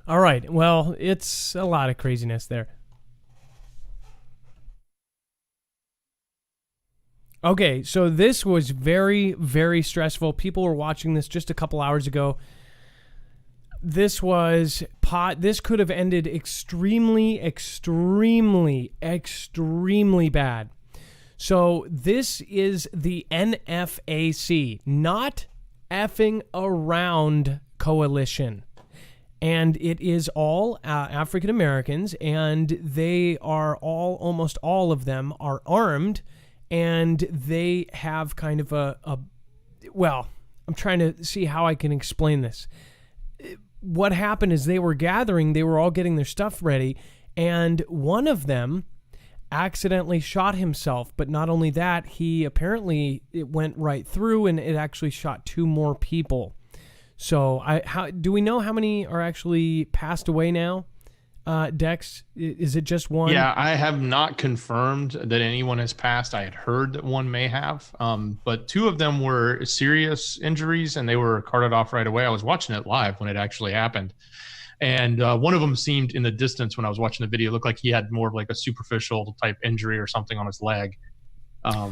All right, well, it's a lot of craziness there. Okay, so this was very, very stressful. People were watching this just a couple hours ago. This could have ended extremely, extremely, extremely bad. So this is the NFAC, Not Effing Around Coalition. And it is all African Americans, and they are almost all of them are armed, and they have kind of well, I'm trying to see how I can explain this. What happened is they were gathering, they were all getting their stuff ready, and one of them accidentally shot himself. But not only that, it went right through, and it actually shot 2 more people. So do we know how many are actually passed away now? Dex, is it just one? Yeah, I have not confirmed that anyone has passed. I had heard that one may have, but 2 of them were serious injuries, and they were carted off right away. I was watching it live when it actually happened, and one of them seemed in the distance when I was watching the video, looked like he had more of like a superficial type injury or something on his leg.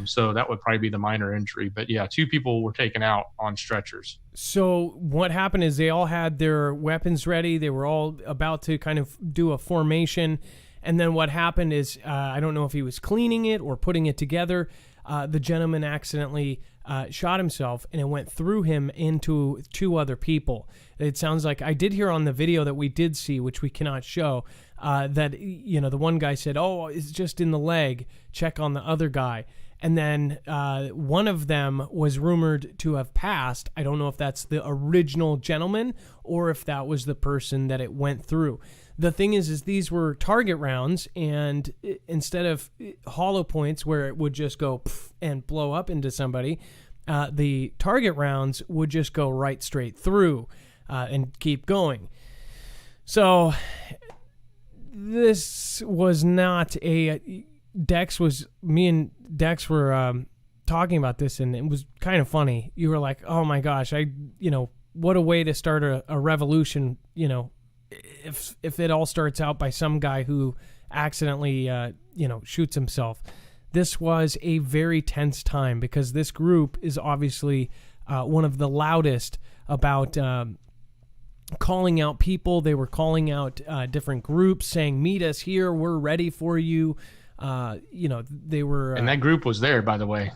So that would probably be the minor injury. But yeah, 2 people were taken out on stretchers. So what happened is they all had their weapons ready. They were all about to kind of do a formation. And then what happened is, I don't know if he was cleaning it or putting it together. The gentleman accidentally shot himself, and it went through him into 2 other people. It sounds like, I did hear on the video that we did see, which we cannot show, that, the one guy said, oh, it's just in the leg. Check on the other guy. And then one of them was rumored to have passed. I don't know if that's the original gentleman or if that was the person that it went through. The thing is these were target rounds, and instead of hollow points where it would just go and blow up into somebody, the target rounds would just go right straight through and keep going. So this was not me and Dex were talking about this, and it was kind of funny. You were like, oh my gosh, what a way to start a revolution, if it all starts out by some guy who accidentally, shoots himself. This was a very tense time because this group is obviously one of the loudest about calling out people. They were calling out different groups saying, meet us here, we're ready for you. They were... and that group was there, by the way.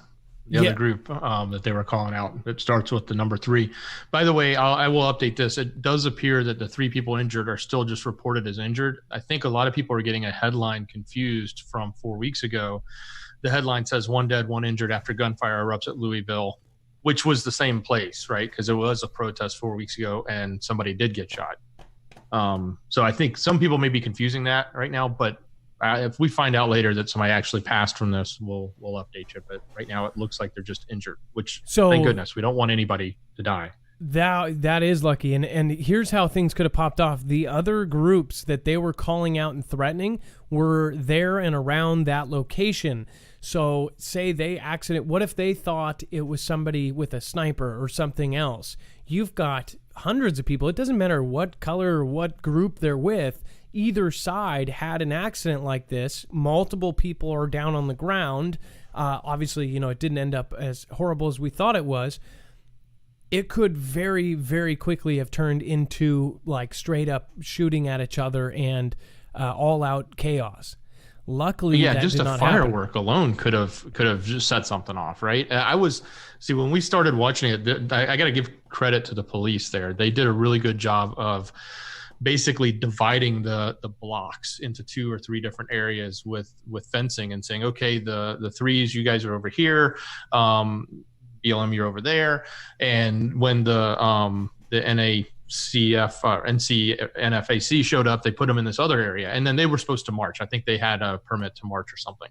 The other group that they were calling out. It starts with the number 3. By the way, I will update this. It does appear that the 3 people injured are still just reported as injured. I think a lot of people are getting a headline confused from 4 weeks ago. The headline says 1 dead, 1 injured after gunfire erupts at Louisville, which was the same place, right? Because it was a protest 4 weeks ago and somebody did get shot. So I think some people may be confusing that right now, but if we find out later that somebody actually passed from this, we'll update you. But right now it looks like they're just injured, which thank goodness. We don't want anybody to die. That is lucky. And here's how things could have popped off. The other groups that they were calling out and threatening were there and around that location. So say what if they thought it was somebody with a sniper or something else? You've got hundreds of people. It doesn't matter what color or what group they're with. Either side had an accident like this. Multiple people are down on the ground. Obviously, it didn't end up as horrible as we thought it was. it could very, very quickly have turned into like straight up shooting at each other and all out chaos. Luckily, yeah, that just did a not happen. firework alone could have just set something off, right? When we started watching it, I got to give credit to the police there. They did a really good job of basically dividing the blocks into 2 or 3 different areas with fencing and saying, okay, the threes, you guys are over here, BLM, you're over there, and when the NFAC showed up, they put them in this other area, and then they were supposed to march. I think they had a permit to march or something.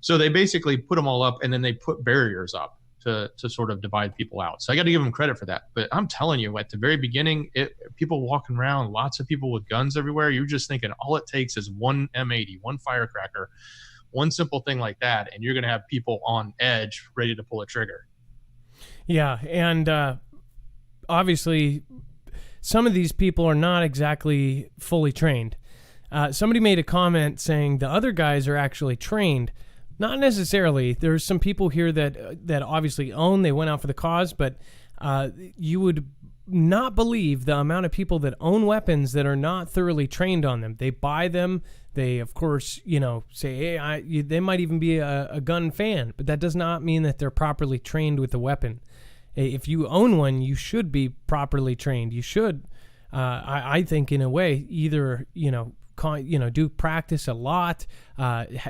So they basically put them all up, and then they put barriers up to sort of divide people out. So I got to give them credit for that. But I'm telling you, at the very beginning, people walking around, lots of people with guns everywhere. You're just thinking all it takes is one M80, one firecracker, one simple thing like that, and you're going to have people on edge ready to pull a trigger. Yeah, and obviously some of these people are not exactly fully trained. Somebody made a comment saying the other guys are actually trained. Not necessarily. There's some people here that obviously they went out for the cause, but you would not believe the amount of people that own weapons that are not thoroughly trained on them. They buy them. They, of course, say, hey, they might even be a gun fan, but that does not mean that they're properly trained with the weapon. If you own one, you should be properly trained. You should, I think, in a way, either, do practice a lot,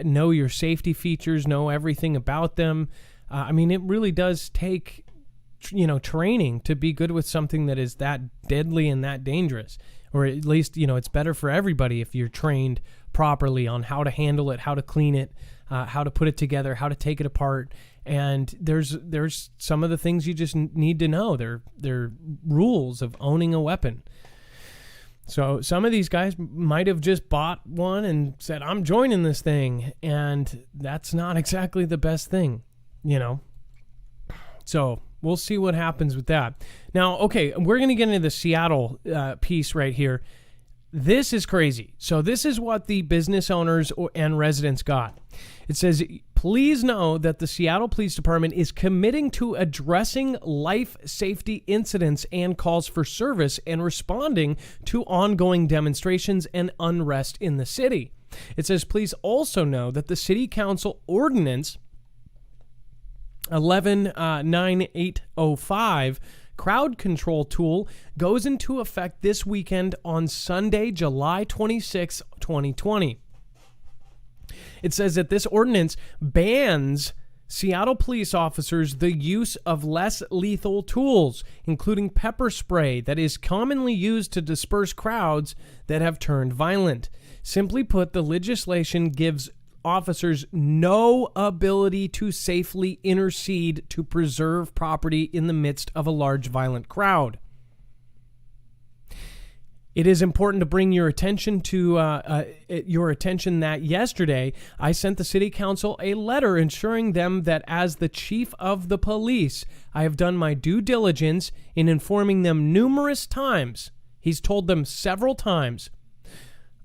know your safety features, know everything about them. It really does take, training to be good with something that is that deadly and that dangerous. Or at least, it's better for everybody if you're trained properly on how to handle it, how to clean it, how to put it together, how to take it apart. And there's some of the things you just need to know. They're rules of owning a weapon. So some of these guys might have just bought one and said, I'm joining this thing. And that's not exactly the best thing, So we'll see what happens with that. Now, okay, we're going to get into the Seattle piece right here. This is crazy. So this is what the business owners and residents got. It says, please know that the Seattle Police Department is committing to addressing life safety incidents and calls for service and responding to ongoing demonstrations and unrest in the city. It says, please also know that the City Council Ordinance 119805 crowd control tool goes into effect this weekend on Sunday, July 26, 2020. It says that this ordinance bans Seattle police officers the use of less lethal tools, including pepper spray that is commonly used to disperse crowds that have turned violent. Simply put, the legislation gives officers no ability to safely intercede to preserve property in the midst of a large violent crowd. It is important to bring your attention that yesterday I sent the City Council a letter ensuring them that as the chief of the police, I have done my due diligence in informing them numerous times. He's told them several times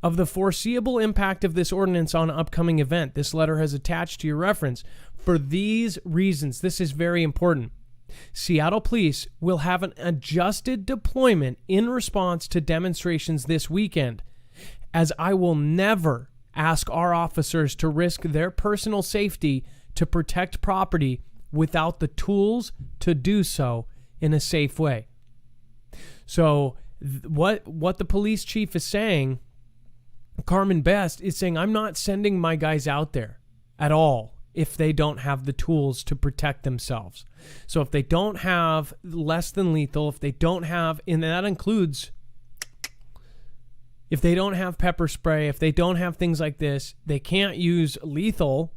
of the foreseeable impact of this ordinance on an upcoming event. This letter has attached to your reference. For these reasons, this is very important. Seattle Police will have an adjusted deployment in response to demonstrations this weekend, as I will never ask our officers to risk their personal safety to protect property without the tools to do so in a safe way. So what the police chief is saying, Carmen Best, is saying, I'm not sending my guys out there at all if they don't have the tools to protect themselves. So if they don't have less than lethal, if they don't have, and that includes, if they don't have pepper spray, if they don't have things like this, they can't use lethal,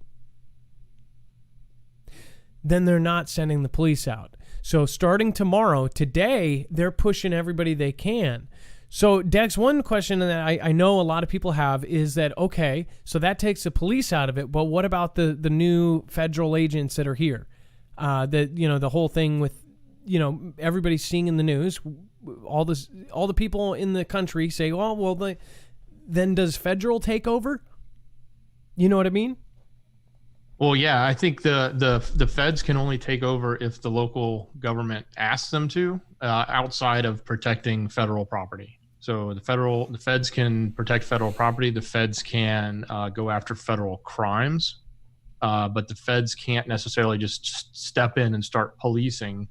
then they're not sending the police out. So starting tomorrow, today, they're pushing everybody they can. So, Dex, one question that I know a lot of people have is that, okay, so that takes the police out of it, but what about the new federal agents that are here? The whole thing with, everybody's seeing in the news, all the people in the country say, then does federal take over? You know what I mean? Well, yeah, I think the feds can only take over if the local government asks them to, outside of protecting federal property. So the feds can protect federal property. The feds can go after federal crimes, but the feds can't necessarily just step in and start policing.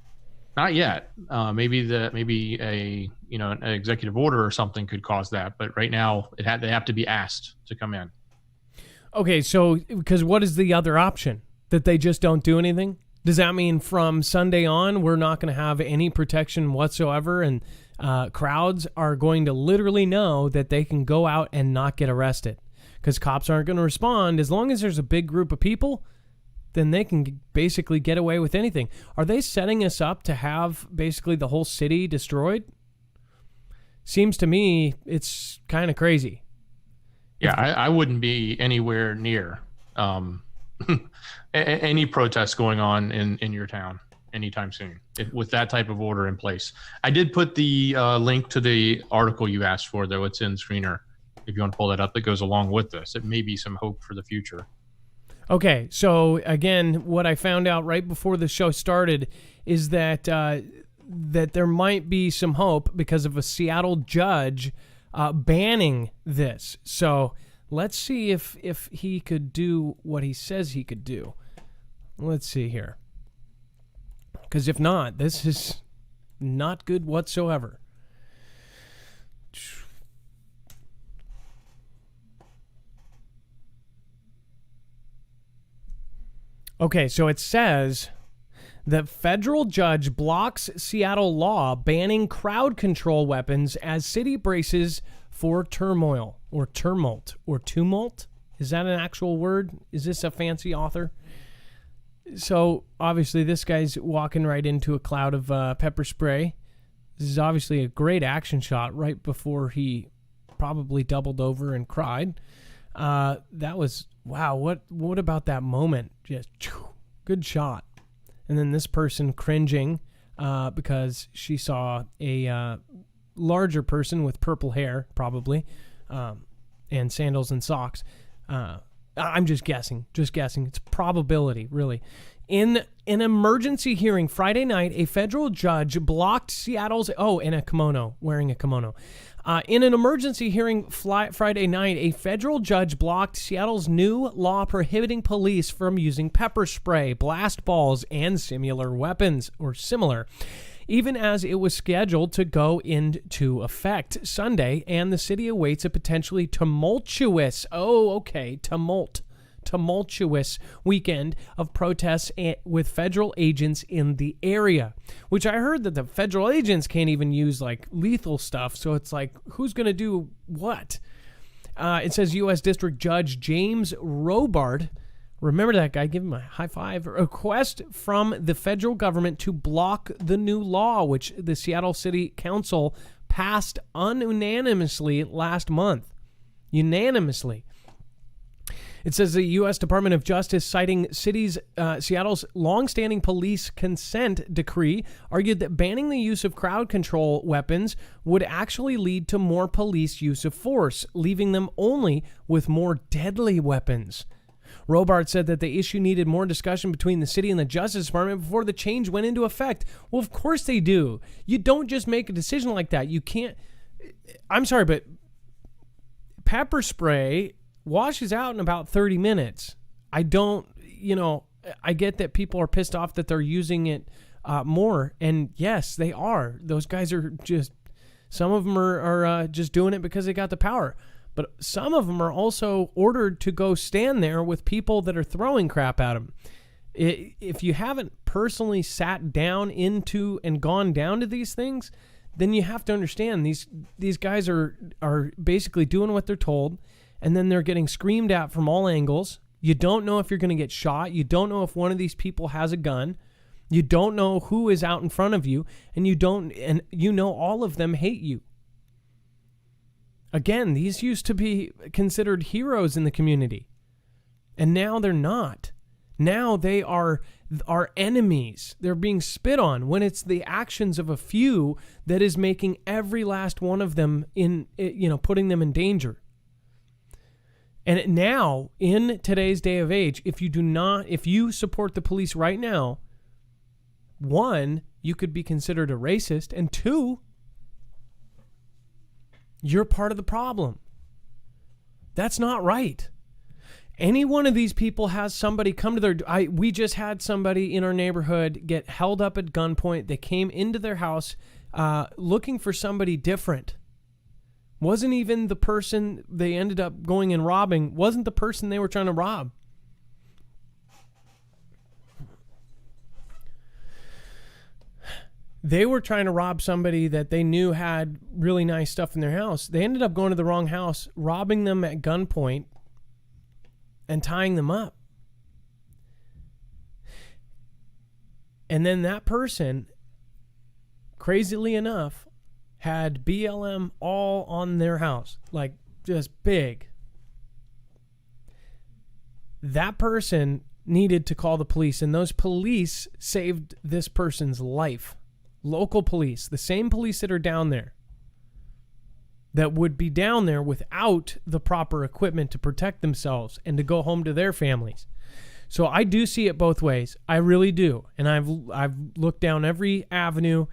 Not yet. Maybe an executive order or something could cause that, but right now they have to be asked to come in. Okay, so because what is the other option? That they just don't do anything? Does that mean from Sunday on we're not going to have any protection whatsoever, and crowds are going to literally know that they can go out and not get arrested because cops aren't going to respond? As long as there's a big group of people, then they can basically get away with anything. Are they setting us up to have basically the whole city destroyed? Seems to me it's kind of crazy. Yeah, I wouldn't be anywhere near any protests going on in your town anytime soon with that type of order in place. I did put the link to the article you asked for, though. It's in Screener. If you want to pull that up, that goes along with this. It may be some hope for the future. Okay, so again, what I found out right before the show started is that that there might be some hope because of a Seattle judge banning this. So let's see if he could do what he says he could do. Let's see here. Because if not, this is not good whatsoever. Okay, so it says that federal judge blocks Seattle law banning crowd control weapons as city braces for turmoil or tumult or tumult. Is that an actual word? Is this a fancy author? So obviously this guy's walking right into a cloud of pepper spray. This is obviously a great action shot right before he probably doubled over and cried. That was, wow, what about that moment? Just good shot. And then this person cringing because she saw a larger person with purple hair, probably, and sandals and socks. I'm just guessing. It's probability, really. In an emergency hearing Friday night, a federal judge blocked Seattle's... Oh, in a kimono, wearing a kimono. In an emergency hearing Friday night, a federal judge blocked Seattle's new law prohibiting police from using pepper spray, blast balls, and similar weapons, even as it was scheduled to go into effect Sunday, and the city awaits a potentially tumultuous weekend of protests with federal agents in the area, which I heard that the federal agents can't even use like lethal stuff. So it's like, who's going to do what? It says U.S. District Judge James Robart, remember that guy, give him a high five, request from the federal government to block the new law, which the Seattle City Council passed unanimously last month. Unanimously. It says the U.S. Department of Justice, citing Seattle's longstanding police consent decree, argued that banning the use of crowd control weapons would actually lead to more police use of force, leaving them only with more deadly weapons. Robart said that the issue needed more discussion between the city and the Justice Department before the change went into effect. Well, of course they do. You don't just make a decision like that. You can't... I'm sorry, but pepper spray washes out in about 30 minutes. I get that people are pissed off that they're using it more. And yes, they are. Those guys are just, some of them are just doing it because they got the power. But some of them are also ordered to go stand there with people that are throwing crap at them. If you haven't personally sat down into and gone down to these things, then you have to understand these guys are basically doing what they're told. And then they're getting screamed at from all angles. You don't know if you're going to get shot. You don't know if one of these people has a gun. You don't know who is out in front of you. And you know all of them hate you. Again, these used to be considered heroes in the community. And now they're not. Now they are our enemies. They're being spit on when it's the actions of a few that is making every last one of them putting them in danger. And now, in today's day of age, if you support the police right now, one, you could be considered a racist, and two, you're part of the problem. That's not right. Any one of these people has somebody come to their... we just had somebody in our neighborhood get held up at gunpoint. They came into their house looking for somebody different. Wasn't even the person they ended up going and robbing, wasn't the person they were trying to rob. They were trying to rob somebody that they knew had really nice stuff in their house. They ended up going to the wrong house, robbing them at gunpoint, and tying them up. And then that person, crazily enough, had BLM all on their house, like just big. That person needed to call the police, and those police saved this person's life. Local police, the same police that are down there, that would be down there without the proper equipment to protect themselves and to go home to their families. So I do see it both ways. I really do. And I've looked down every avenue.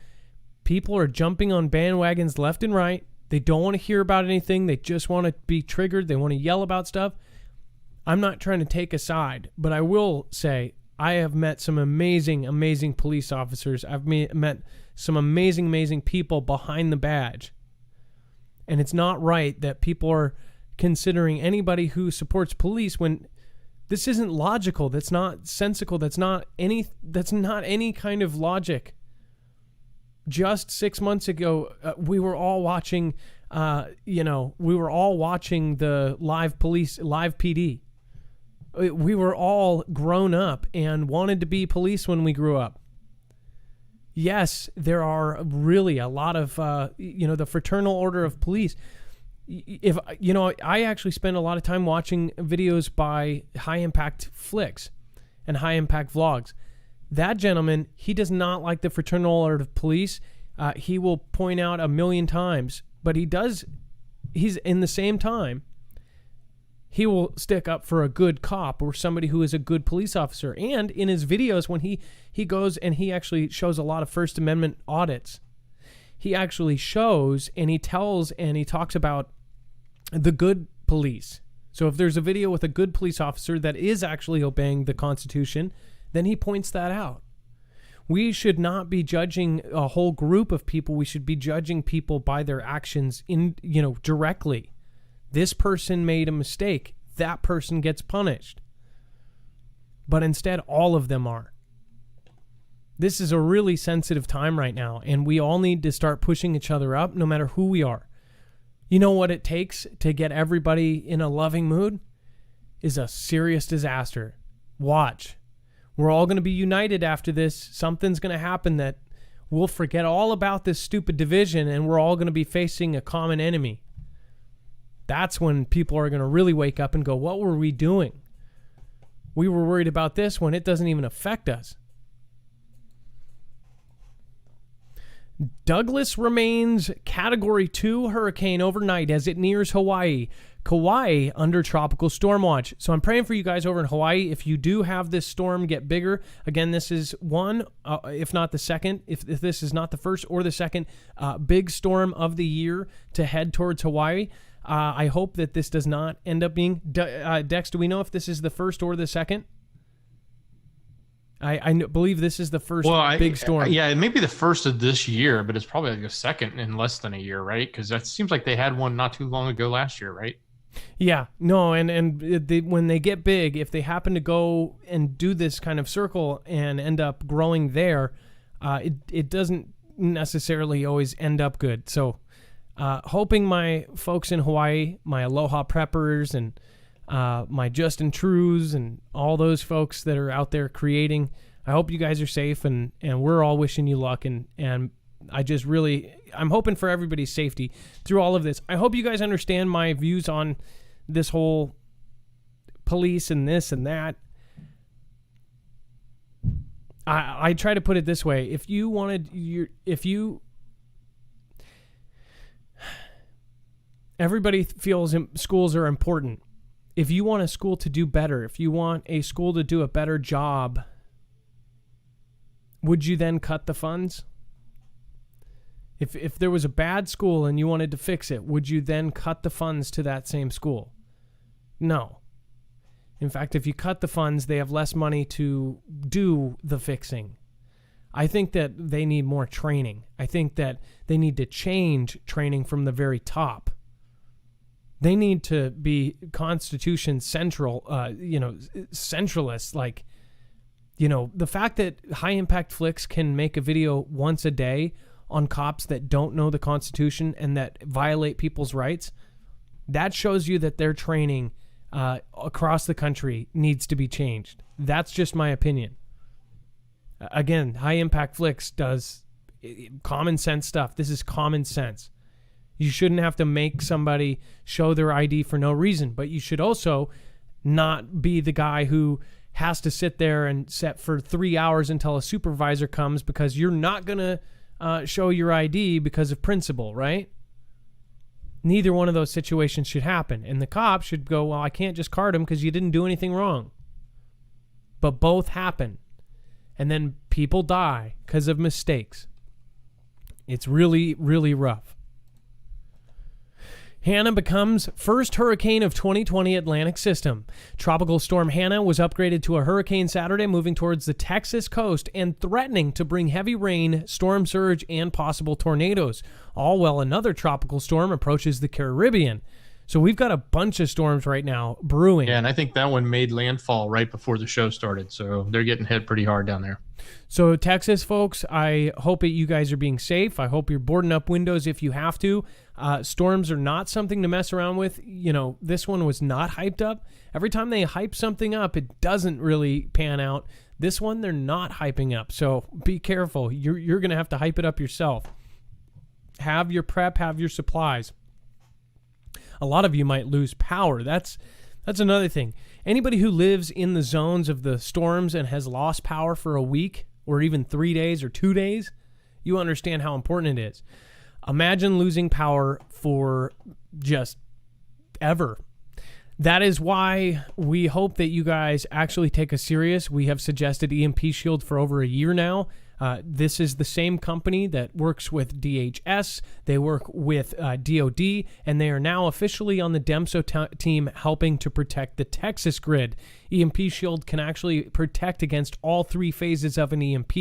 People are jumping on bandwagons left and right. They don't want to hear about anything. They just want to be triggered. They want to yell about stuff. I'm not trying to take a side, but I will say I have met some amazing, amazing police officers. I've met some amazing, amazing people behind the badge. And it's not right that people are considering anybody who supports police when this isn't logical. That's not sensical. That's not any kind of logic. Just 6 months ago, we were all watching, the live PD. We were all grown up and wanted to be police when we grew up. Yes, there are really a lot of, the Fraternal Order of Police. I actually spend a lot of time watching videos by High Impact Flicks and High Impact Vlogs. That gentleman, he does not like the Fraternal Order of Police. He will point out a million times, but he's in the same time, he will stick up for a good cop or somebody who is a good police officer. And in his videos, when he goes and he actually shows a lot of First Amendment audits, he actually shows and he tells and he talks about the good police. So if there's a video with a good police officer that is actually obeying the Constitution, then he points that out. We should not be judging a whole group of people. We should be judging people by their actions directly. This person made a mistake. That person gets punished. But instead, all of them are. This is a really sensitive time right now, and we all need to start pushing each other up, no matter who we are. You know what it takes to get everybody in a loving mood? Is a serious disaster. Watch. We're all going to be united after this. Something's going to happen that we'll forget all about this stupid division, and we're all going to be facing a common enemy. That's when people are going to really wake up and go, what were we doing? We were worried about this when it doesn't even affect us. Douglas remains Category 2 hurricane overnight as it nears Hawaii. Kauai under tropical storm watch. So I'm praying for you guys over in Hawaii. If you do have this storm get bigger, again, this is one, if not the second, if this is not the first or the second big storm of the year to head towards Hawaii. I hope that this does not end up being... Dex, do we know if this is the first or the second? I believe this is the first big storm. Yeah, it may be the first of this year, but it's probably like a second in less than a year, right? Because that seems like they had one not too long ago last year, right? Yeah, no, when they get big, if they happen to go and do this kind of circle and end up growing there, it doesn't necessarily always end up good. So hoping my folks in Hawaii, my Aloha Preppers and my Justin Trues and all those folks that are out there creating, I hope you guys are safe and we're all wishing you luck and I'm hoping for everybody's safety through all of this. I hope you guys understand my views on this whole police and this and that. I try to put it this way. Everybody feels schools are important. if you want a school to do better, if you want a school to do a better job, would you then cut the funds? If there was a bad school and you wanted to fix it, would you then cut the funds to that same school? No. In fact, if you cut the funds, they have less money to do the fixing. I think that they need more training. I think that they need to change training from the very top. They need to be Constitution central, centralists. Like, the fact that High Impact Flicks can make a video once a day on cops that don't know the Constitution and that violate people's rights, that shows you that their training across the country needs to be changed. That's just my opinion. Again, High Impact Flicks does common sense stuff. This is common sense. You shouldn't have to make somebody show their ID for no reason, but you should also not be the guy who has to sit there and sit for 3 hours until a supervisor comes because you're not going to show your ID because of principle, right? Neither one of those situations should happen. And the cop should go, well, I can't just card him because you didn't do anything wrong. But both happen. And then people die because of mistakes. It's really, really rough. Hannah becomes first hurricane of 2020 Atlantic system. Tropical storm Hannah was upgraded to a hurricane Saturday, moving towards the Texas coast and threatening to bring heavy rain, storm surge, and possible tornadoes, all while another tropical storm approaches the Caribbean. So we've got a bunch of storms right now brewing. Yeah, and I think that one made landfall right before the show started, so they're getting hit pretty hard down there. So Texas folks, I hope that you guys are being safe. I hope you're boarding up windows if you have to. Storms are not something to mess around with. This one was not hyped up. Every time they hype something up, it doesn't really pan out. This one, they're not hyping up. So be careful. You're going to have to hype it up yourself. Have your prep, have your supplies. A lot of you might lose power. That's another thing. Anybody who lives in the zones of the storms and has lost power for a week or even 3 days or 2 days, you understand how important it is. Imagine losing power for just ever. That is why we hope that you guys actually take us serious. We have suggested EMP Shield for over a year now. This is the same company that works with DHS. They work with DOD, and they are now officially on the DEMSO team helping to protect the Texas grid. EMP Shield can actually protect against all three phases of an EMP,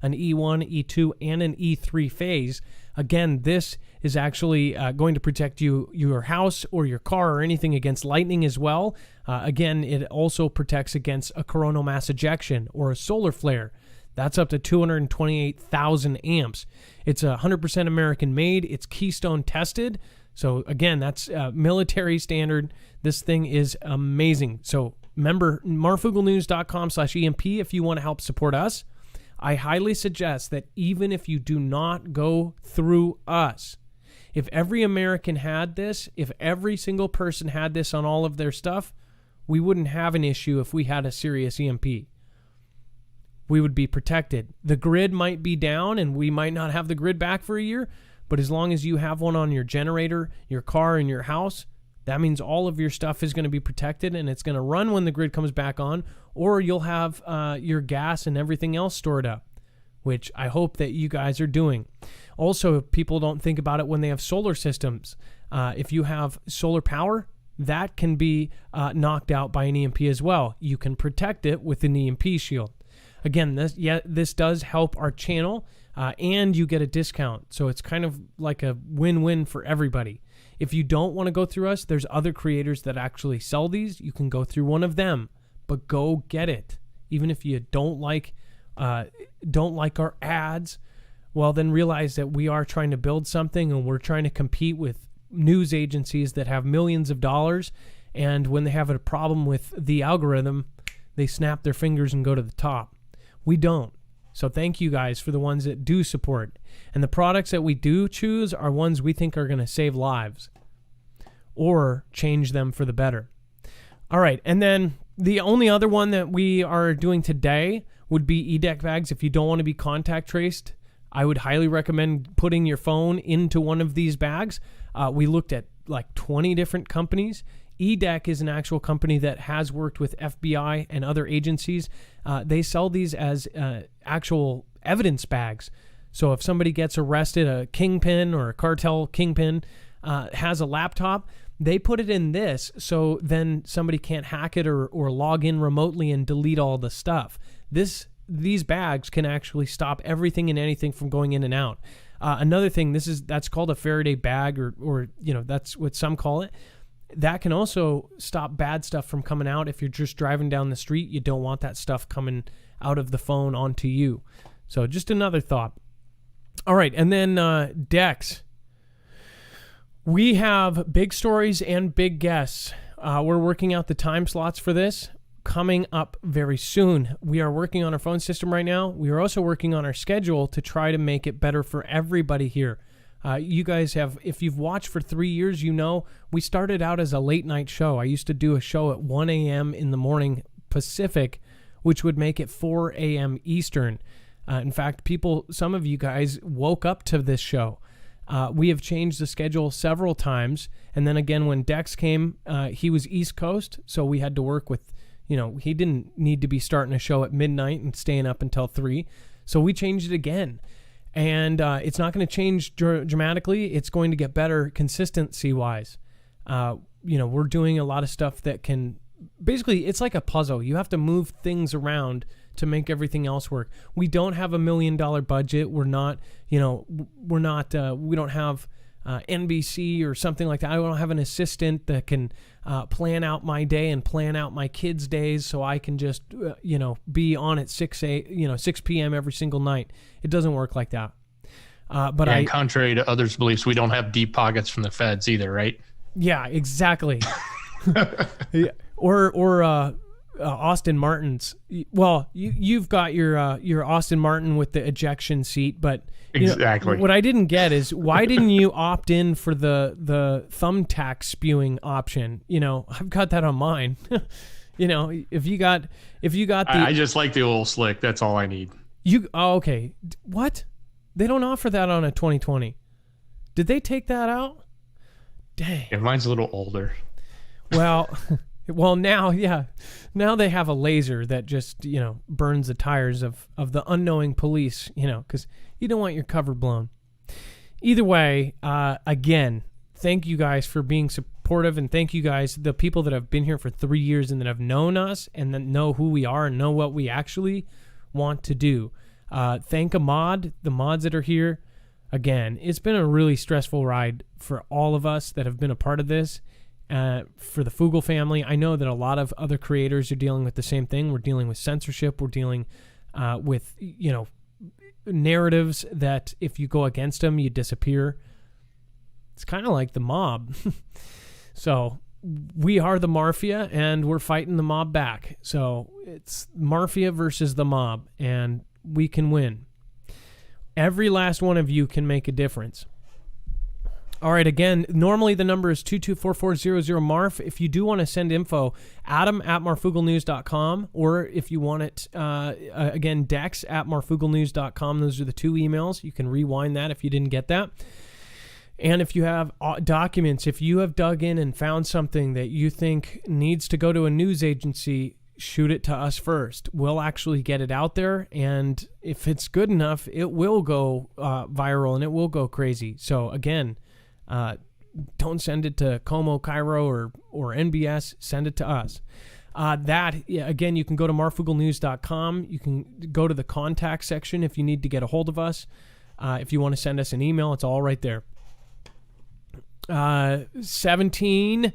an E1, E2, and an E3 phase. Again, this is actually going to protect your house or your car or anything against lightning as well. Again, it also protects against a coronal mass ejection or a solar flare. That's up to 228,000 amps. It's 100% American made. It's Keystone tested. So again, that's military standard. This thing is amazing. So remember, marfooglenews.com/EMP if you want to help support us. I highly suggest that even if you do not go through us, if every American had this, if every single person had this on all of their stuff, we wouldn't have an issue if we had a serious EMP. We would be protected. The grid might be down and we might not have the grid back for a year, but as long as you have one on your generator, your car, and your house, that means all of your stuff is going to be protected and it's going to run when the grid comes back on, or you'll have your gas and everything else stored up, which I hope that you guys are doing. Also, people don't think about it when they have solar systems. If you have solar power, that can be knocked out by an EMP as well. You can protect it with an EMP shield. Again, this does help our channel, and you get a discount. So it's kind of like a win-win for everybody. If you don't want to go through us, there's other creators that actually sell these. You can go through one of them, but go get it. Even if you don't like our ads, well, then realize that we are trying to build something and we're trying to compete with news agencies that have millions of dollars. And when they have a problem with the algorithm, they snap their fingers and go to the top. We don't. So thank you guys for the ones that do support. And the products that we do choose are ones we think are going to save lives or change them for the better. All right. And then the only other one that we are doing today would be Edek Bags. If you don't want to be contact traced, I would highly recommend putting your phone into one of these bags. We looked at like 20 different companies. Edek is an actual company that has worked with FBI and other agencies. They sell these as actual evidence bags. So if somebody gets arrested, a kingpin or a cartel kingpin has a laptop, they put it in this so then somebody can't hack it or log in remotely and delete all the stuff. These bags can actually stop everything and anything from going in and out. Another thing, that's called a Faraday bag, or that's what some call it. That can also stop bad stuff from coming out. If you're just driving down the street, you don't want that stuff coming out of the phone onto you. So just another thought. All right, and then Dex. We have big stories and big guests. We're working out the time slots for this coming up very soon. We are working on our phone system right now. We are also working on our schedule to try to make it better for everybody here. You guys have, if you've watched for 3 years, we started out as a late night show. I used to do a show at 1 a.m. in the morning Pacific, which would make it 4 a.m. Eastern. In fact, some of you guys woke up to this show. We have changed the schedule several times. And then again, when Dex came, he was East Coast, so we had to work with, he didn't need to be starting a show at midnight and staying up until 3. So we changed it again. And it's not going to change dramatically. It's going to get better consistency-wise. We're doing a lot of stuff that can... Basically, it's like a puzzle. You have to move things around to make everything else work. We don't have $1 million budget. We don't have NBC or something like that. I don't have an assistant that can plan out my day and plan out my kids' days so I can just, be on at 6 p.m. every single night. It doesn't work like that. And contrary to others' beliefs, we don't have deep pockets from the feds either, right? Yeah, exactly. Yeah. Or Austin Martin's. Well, you've got your Austin Martin with the ejection seat, but exactly. What I didn't get is why didn't you opt in for the thumbtack spewing option? I've got that on mine. If you got the, I just like the old slick. That's all I need. Okay. What? They don't offer that on a 2020. Did they take that out? Dang. Yeah, mine's a little older. Well, now they have a laser that just, burns the tires of the unknowing police, because you don't want your cover blown. Either way, again, thank you guys for being supportive, and thank you guys, the people that have been here for 3 years and that have known us and that know who we are and know what we actually want to do. Thank the mods that are here. Again, it's been a really stressful ride for all of us that have been a part of this. For the Foogle family, I know that a lot of other creators are dealing with the same thing. We're dealing with censorship. We're dealing with, narratives that if you go against them, you disappear. It's kind of like the mob. So we are the Mafia, and we're fighting the mob back. So it's Mafia versus the mob, and we can win. Every last one of you can make a difference. All right, again, normally the number is 224-400-MARF. If you do want to send info, adam@marfooglenews.com, or if you want it, again, dex@marfooglenews.com. Those are the 2 emails. You can rewind that if you didn't get that. And if you have documents, if you have dug in and found something that you think needs to go to a news agency, shoot it to us first. We'll actually get it out there, and if it's good enough, it will go viral and it will go crazy. So, again... don't send it to Como, Cairo, or NBS. Send it to us. Again, you can go to marfooglenews.com. You can go to the contact section if you need to get a hold of us. If you want to send us an email, it's all right there. 17.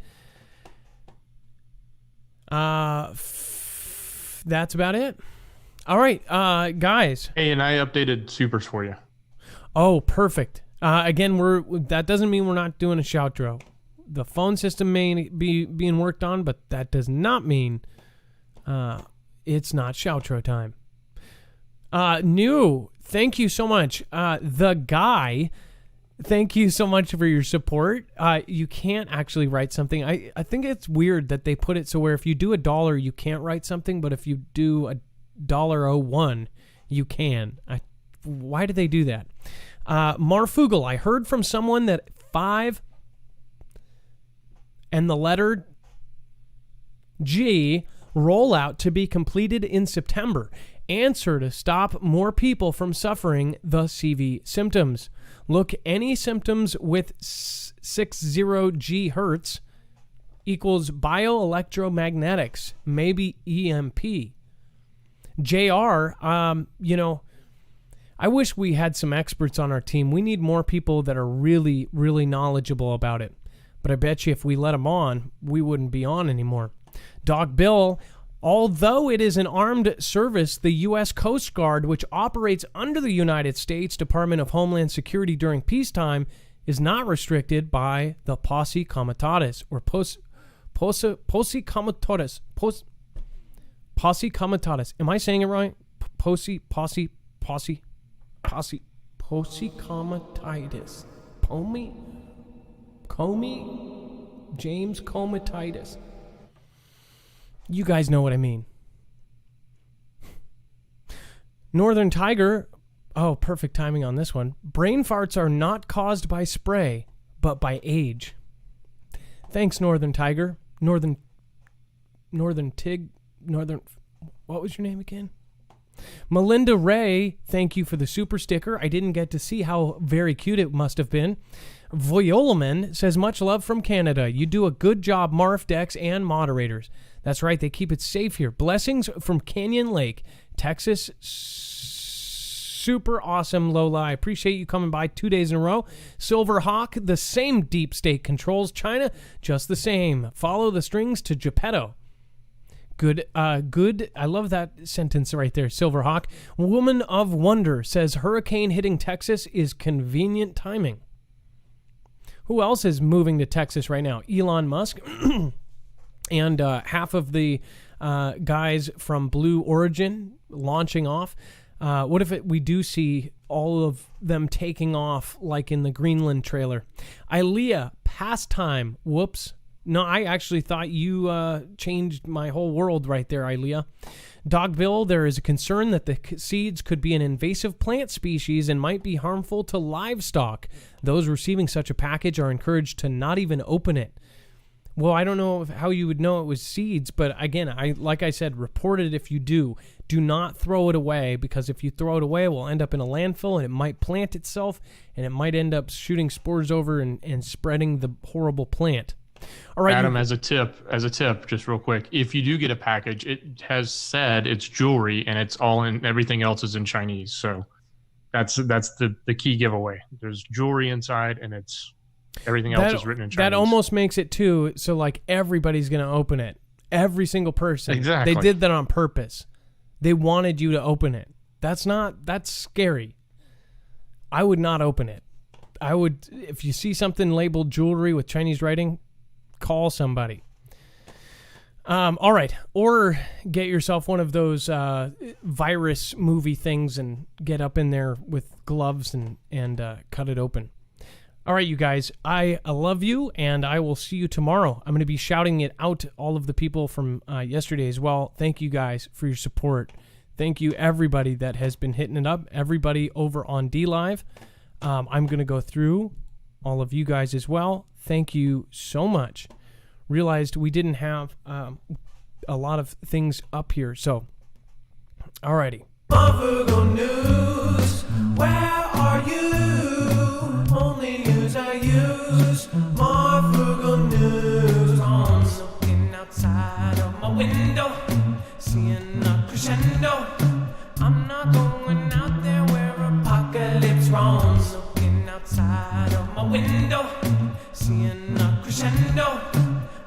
That's about it. All right, guys. Hey, and I updated supers for you. Oh, perfect. Again, that doesn't mean we're not doing a shoutro. The phone system may be being worked on, but that does not mean it's not shoutro time. Thank you so much. The guy, thank you so much for your support. You can't actually write something. I think it's weird that they put it so where if you do $1, you can't write something, but if you do $1.01, you can. Why do they do that? Marfoogle, I heard from someone that 5 and the letter G, rollout to be completed in September. Answer, to stop more people from suffering the CV symptoms. Look, any symptoms with 60 GHz equals bioelectromagnetics, maybe EMP. JR, I wish we had some experts on our team. We need more people that are really, really knowledgeable about it. But I bet you if we let them on, we wouldn't be on anymore. Doc Bill, although it is an armed service, the U.S. Coast Guard, which operates under the United States Department of Homeland Security during peacetime, is not restricted by the Posse Comitatus or Posse Comitatus. Posse Comitatus. Am I saying it right? Posse Comitatus. James Comititis. You guys know what I mean. Northern Tiger. Oh, perfect timing on this one. Brain farts are not caused by spray, but by age. Thanks, Northern Tiger. Northern Tig. What was your name again? Melinda Ray, thank you for the super sticker. I didn't get to see how very cute it must have been. Voyolaman says, much love from Canada. You do a good job, Marf, Dex, and moderators. That's right, they keep it safe here. Blessings from Canyon Lake, Texas. Super awesome, Lola. I appreciate you coming by 2 days in a row. Silver Hawk, the same deep state controls China, just the same. Follow the strings to Geppetto. Good. I love that sentence right there, Silverhawk. Woman of Wonder says hurricane hitting Texas is convenient timing. Who else is moving to Texas right now? Elon Musk and half of the guys from Blue Origin launching off. What if we do see all of them taking off like in the Greenland trailer? Ilea, pastime. Whoops. No, I actually thought you changed my whole world right there, Ilea. Dogville, there is a concern that the seeds could be an invasive plant species and might be harmful to livestock. Those receiving such a package are encouraged to not even open it. Well, I don't know how you would know it was seeds, but again, like I said, report it if you do. Do not throw it away, because if you throw it away, it will end up in a landfill, and it might plant itself, and it might end up shooting spores over and spreading the horrible plant. All right, Adam, as a tip, just real quick, if you do get a package, it has said it's jewelry and it's all in, everything else is in Chinese. So that's the key giveaway. There's jewelry inside and it's everything else is written in Chinese. That almost makes it too. So like everybody's going to open it. Every single person. Exactly. They did that on purpose. They wanted you to open it. That's scary. I would not open it. I would, if you see something labeled jewelry with Chinese writing, call somebody. All right. Or get yourself one of those virus movie things and get up in there with gloves and cut it open. All right, you guys. I love you, and I will see you tomorrow. I'm going to be shouting it out to all of the people from yesterday as well. Thank you guys for your support. Thank you, everybody that has been hitting it up. Everybody over on DLive. I'm going to go through all of you guys as well. Thank you so much. Realized we didn't have a lot of things up here. So, alrighty. Marfoogle News, where are you? Only news I use. Marfoogle News. I'm looking outside of my window, seeing a crescendo. I'm not going out there where apocalypse roams. Looking outside of my window, seeing a crescendo.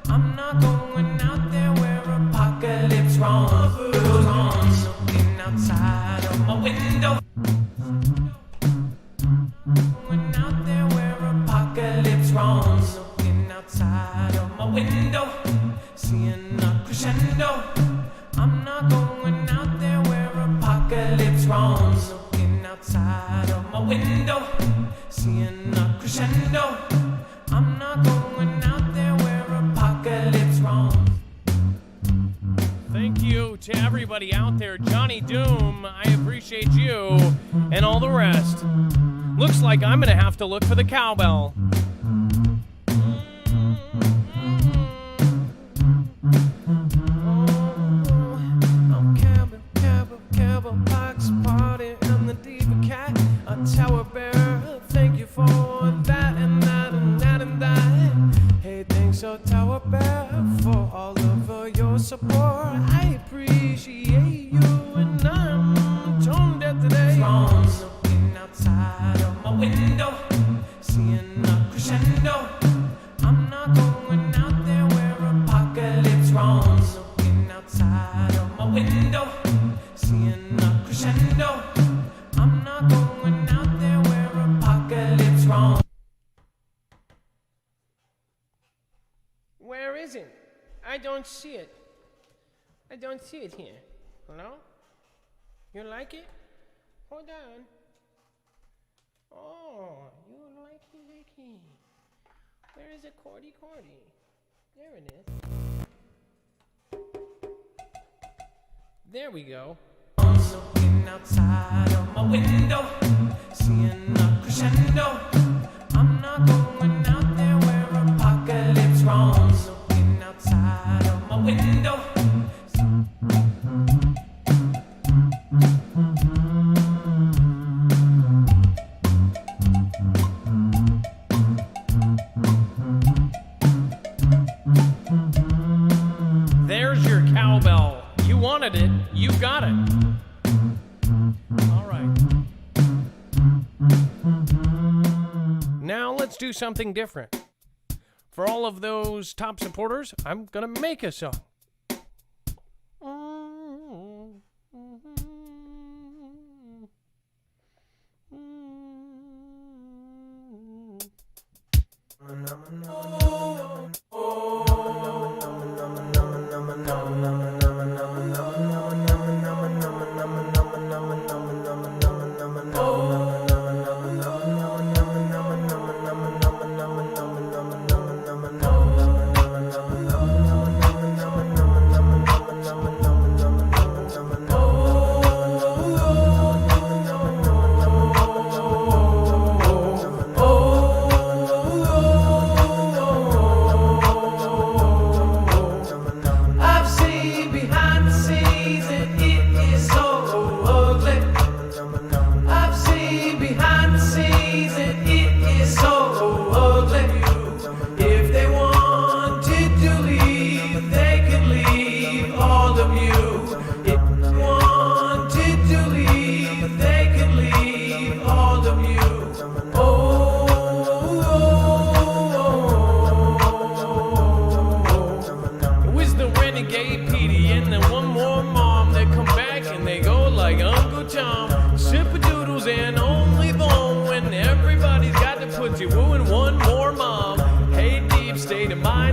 I'm not going out there where apocalypse roams. Looking outside of my window. Going out there where apocalypse roams. Looking outside of my window, seeing a crescendo. I'm not going out there where apocalypse roams. Looking outside of my window, seeing a crescendo. I'm not going out there where apocalypse roams. Thank you to everybody out there. Johnny Doom, I appreciate you, and all the rest. Looks like I'm going to have to look for the cowbell. support. I appreciate you, and I'm tone deaf today. From looking outside of my window, seeing a crescendo. I'm not going out there where apocalypse roams. Looking outside of my window, seeing a crescendo. I'm not going out there where apocalypse roams. Where is it? I don't see it. I don't see it here. Hello? You like it? Hold on. Oh, you like it. Where is it, Cordy? There it is. There we go. I'm looking outside of my window, seeing a crescendo. I'm not going out there where apocalypse roams. Looking outside of my window. There's your cowbell. You wanted it, you got it. All right. Now let's do something different. For all of those top supporters, I'm gonna make a song.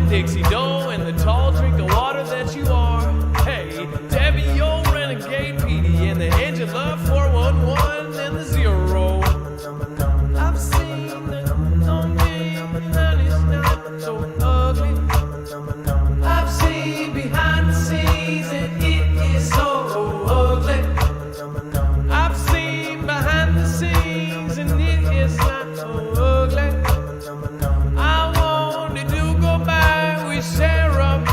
Dixie dough and the tall drink of water that you are. Hey, Debbie, old renegade Petey, and the Angela 411 and the 0. I've seen the lonely and it's not so ugly. I've seen behind the scenes and it is so ugly. I've seen behind the scenes and it is not so ugly. I wanted to go by with Sarah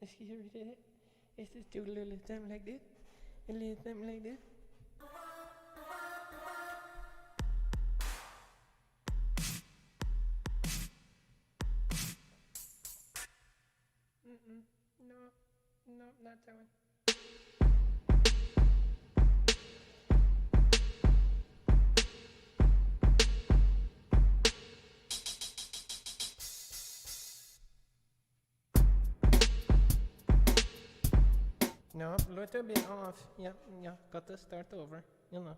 Let's get rid of it. Let's just do a little something like this. A little something like this. No, not that one. No, a little bit off. Yeah, got to start over, you know.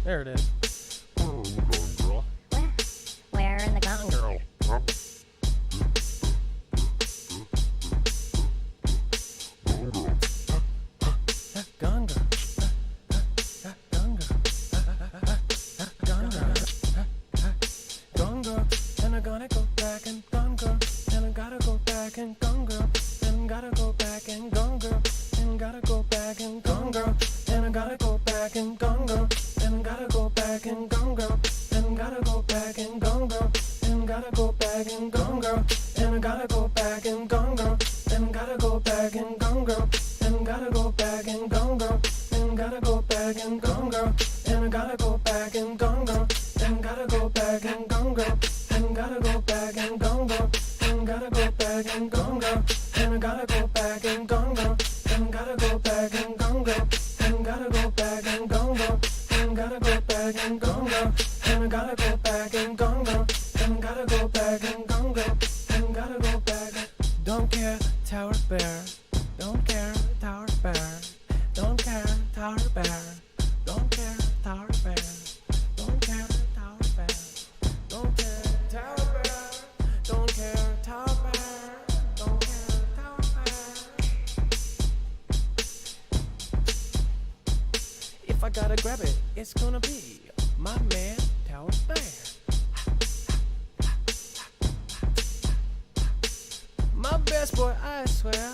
There it is. Where in the gone girl? Gone girl. Gone girl. Gone girl. Gone girl. And I gotta go back and gone girl. And I gotta go back and gone girl. And gotta go back and gone girl. And gotta go back and gone girl. And I gotta go back and gone girl. And gotta go back and gone girl. And gotta go back and gone girl. And gotta go back and gone girl. And I gotta go back and gone girl. And gotta go back and gone girl. And gotta go back and gone girl. And gotta go back and gone girl. And I gotta go back and gone girl. And gotta go back and gone girl. And gotta go back and gone girl. And gotta go back and gone girl. And I gotta go back and gone girl. And gotta go back and gone girl. And gotta go back and gone girl. And gotta go back and gone girl. And I gotta go back and gone girl. And gotta go back and gone girl. And gotta go back. Don't care, tower bear. Don't care, tower bear. Don't care, tower bear. Don't care, tower bear. Don't care, tower bear. Don't care, tower bear. Don't care, tower bear. Don't care, tower bear. it's gonna be my man, Tower Bear. My best boy, I swear.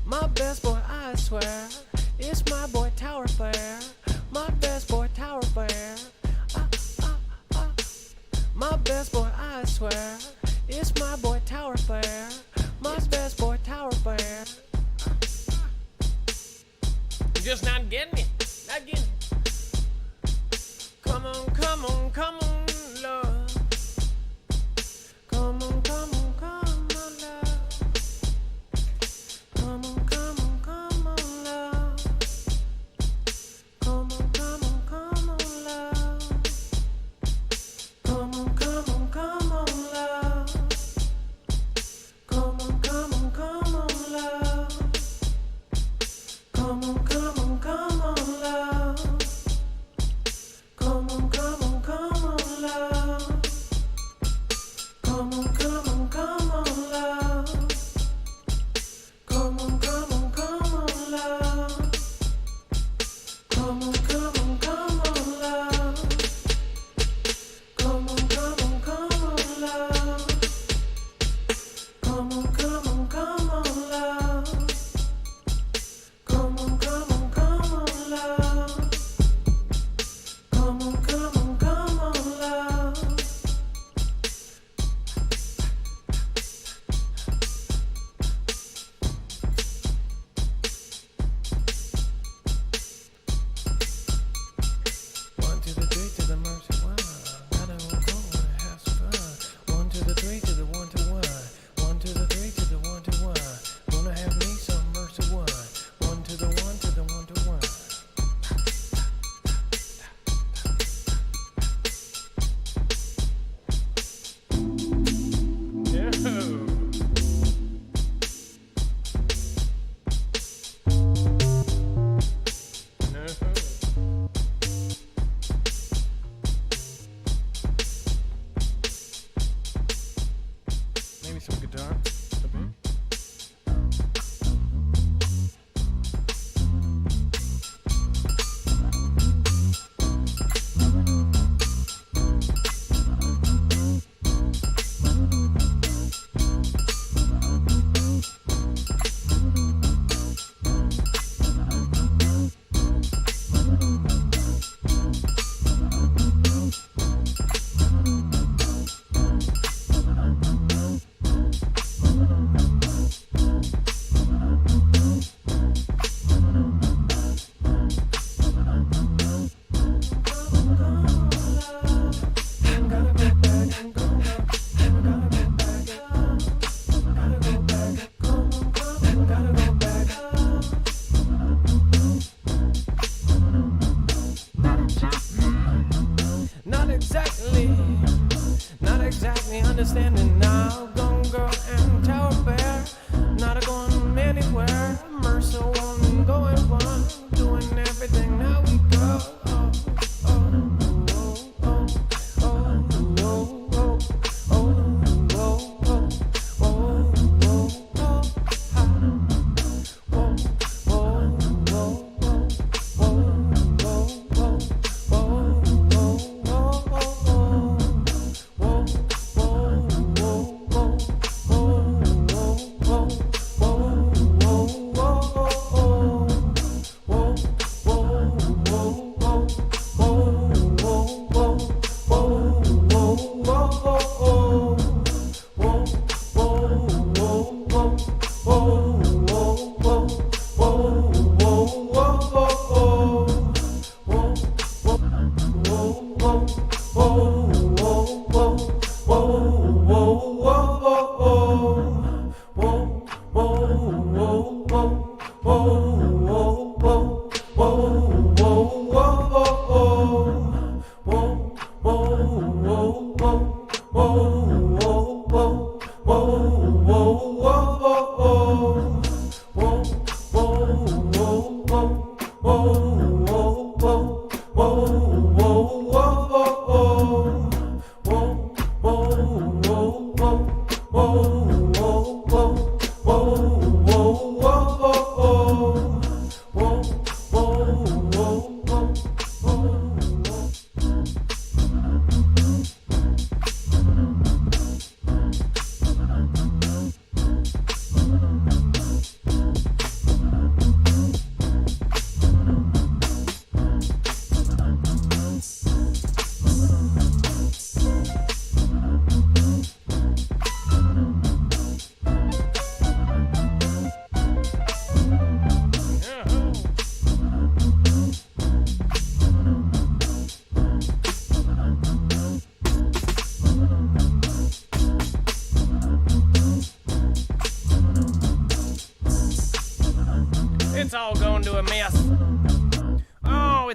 My best boy, I swear. It's my boy, Tower Bear. My best boy, Tower Bear. My best boy, I swear. It's my boy, Tower Bear. My best boy, Tower Bear. You're just not getting it. Not getting it. Come on, come on, come on, love. Come on, come on, come on, love. Come on, come on, come on, love. Come on, come on, come on, love. Come on, come on, come on, love. Come on, come on, come on, love. Come on, come on, come on, love. Come on, come on, come on, love. Come on, come on, come on, love. Come on, come on, come on, love. Come on, come on, come on, love. Come on, come on, come on, love. Come on, come on, come on, love. Come on, come on, come on, love. Come on, come on, come on, love. One to the three to the mercy one. Gotta go and have some fun. One to the three to the 1 to 1. One to the three to the 1 to 1. Gonna have me some mercy one. One to the 1 to the 1 to 1. Maybe some guitar. Not exactly understanding now. Gone girl and Tower Bear, not a going anywhere. Mercy one, going one, doing everything now we go.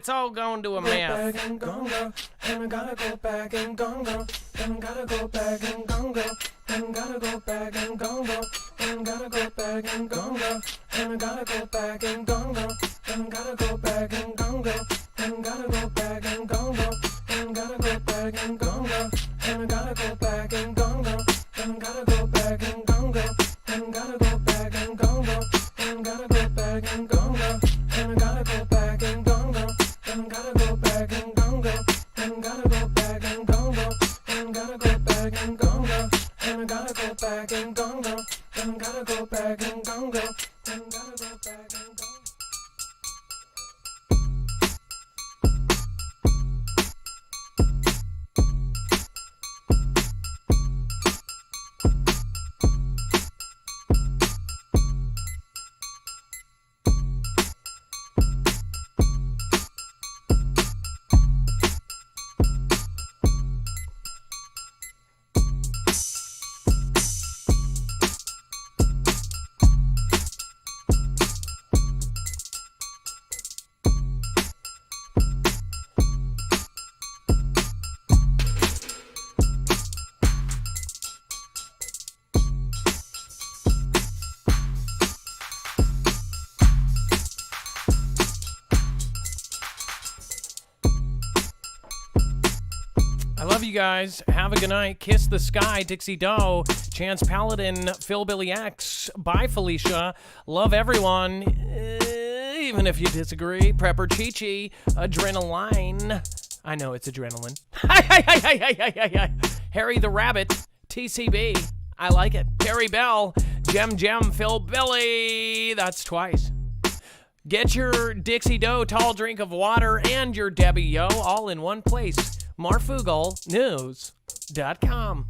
it's all going to a Go mess. back and gone, girl. And I gotta go back and gone, girl. And I gotta go back and gone, girl. And I gotta go back and gone, girl. And I gotta go back and gone, girl. And I gotta go back and gone, girl. And I gotta go back and gone, girl. And I gotta go back and gone, girl. And I gotta go back and gone, girl. And I gotta go back and gone, girl. And I gotta go back and gone, girl. And I gotta go back and gone, girl. And I gotta go back and gone, girl. And I gotta go back and gone, girl. And I gotta go back and gone, girl. And I gotta go back and gone, girl. And I gotta go back and gone, girl. And I gotta go back and gone, girl. And I gotta go back and gone, girl. And I gotta go back and gone. I love you guys. Have a good night. Kiss the Sky, Dixie Doe, Chance Paladin, Phil Billy X. Bye, Felicia. Love everyone, even if you disagree. Prepper Chi-Chi, Adrenaline. I know it's adrenaline. Harry the Rabbit, TCB. I like it. Carrie Bell, Gem, Phil Billy. That's twice. Get your Dixie Doe tall drink of water and your Debbie Yo all in one place. MarfoogleNews.com.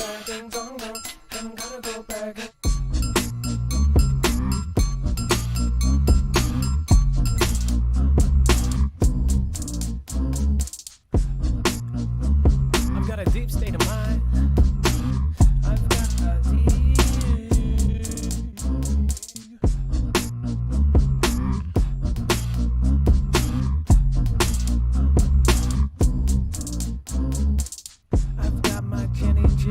back and gonna go, and I'm gonna go back and I've got a deep state of mind. I've got a deep. I've got my Kenny J.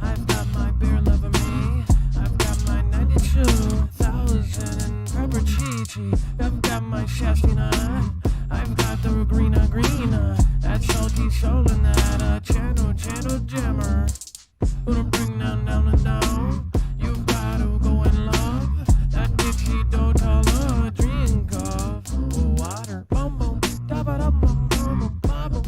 I've got my beer loving me. I've got my 92,000 and pepper Chi-Chi. I've got my Shastina. I've got the greener. That salty soul and that channel jammer. Gonna bring down and down. You've got to go and love that Dixie Dotala drink of water. Boom boom, da ba da boom boom boom ba boom.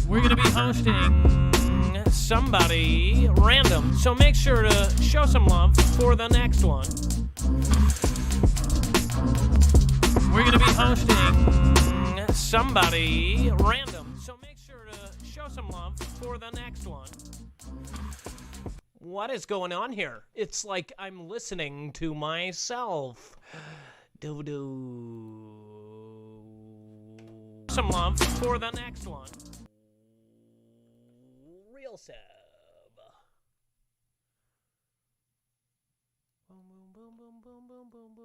We're gonna be hosting somebody random, so make sure to show some love for the next one. We're gonna be hosting somebody random, so make sure to show some love for the next one. What is going on here? It's like I'm listening to myself. Do. Some love for the next one. Real sub. Boom, boom, boom, boom, boom, boom, boom, boom.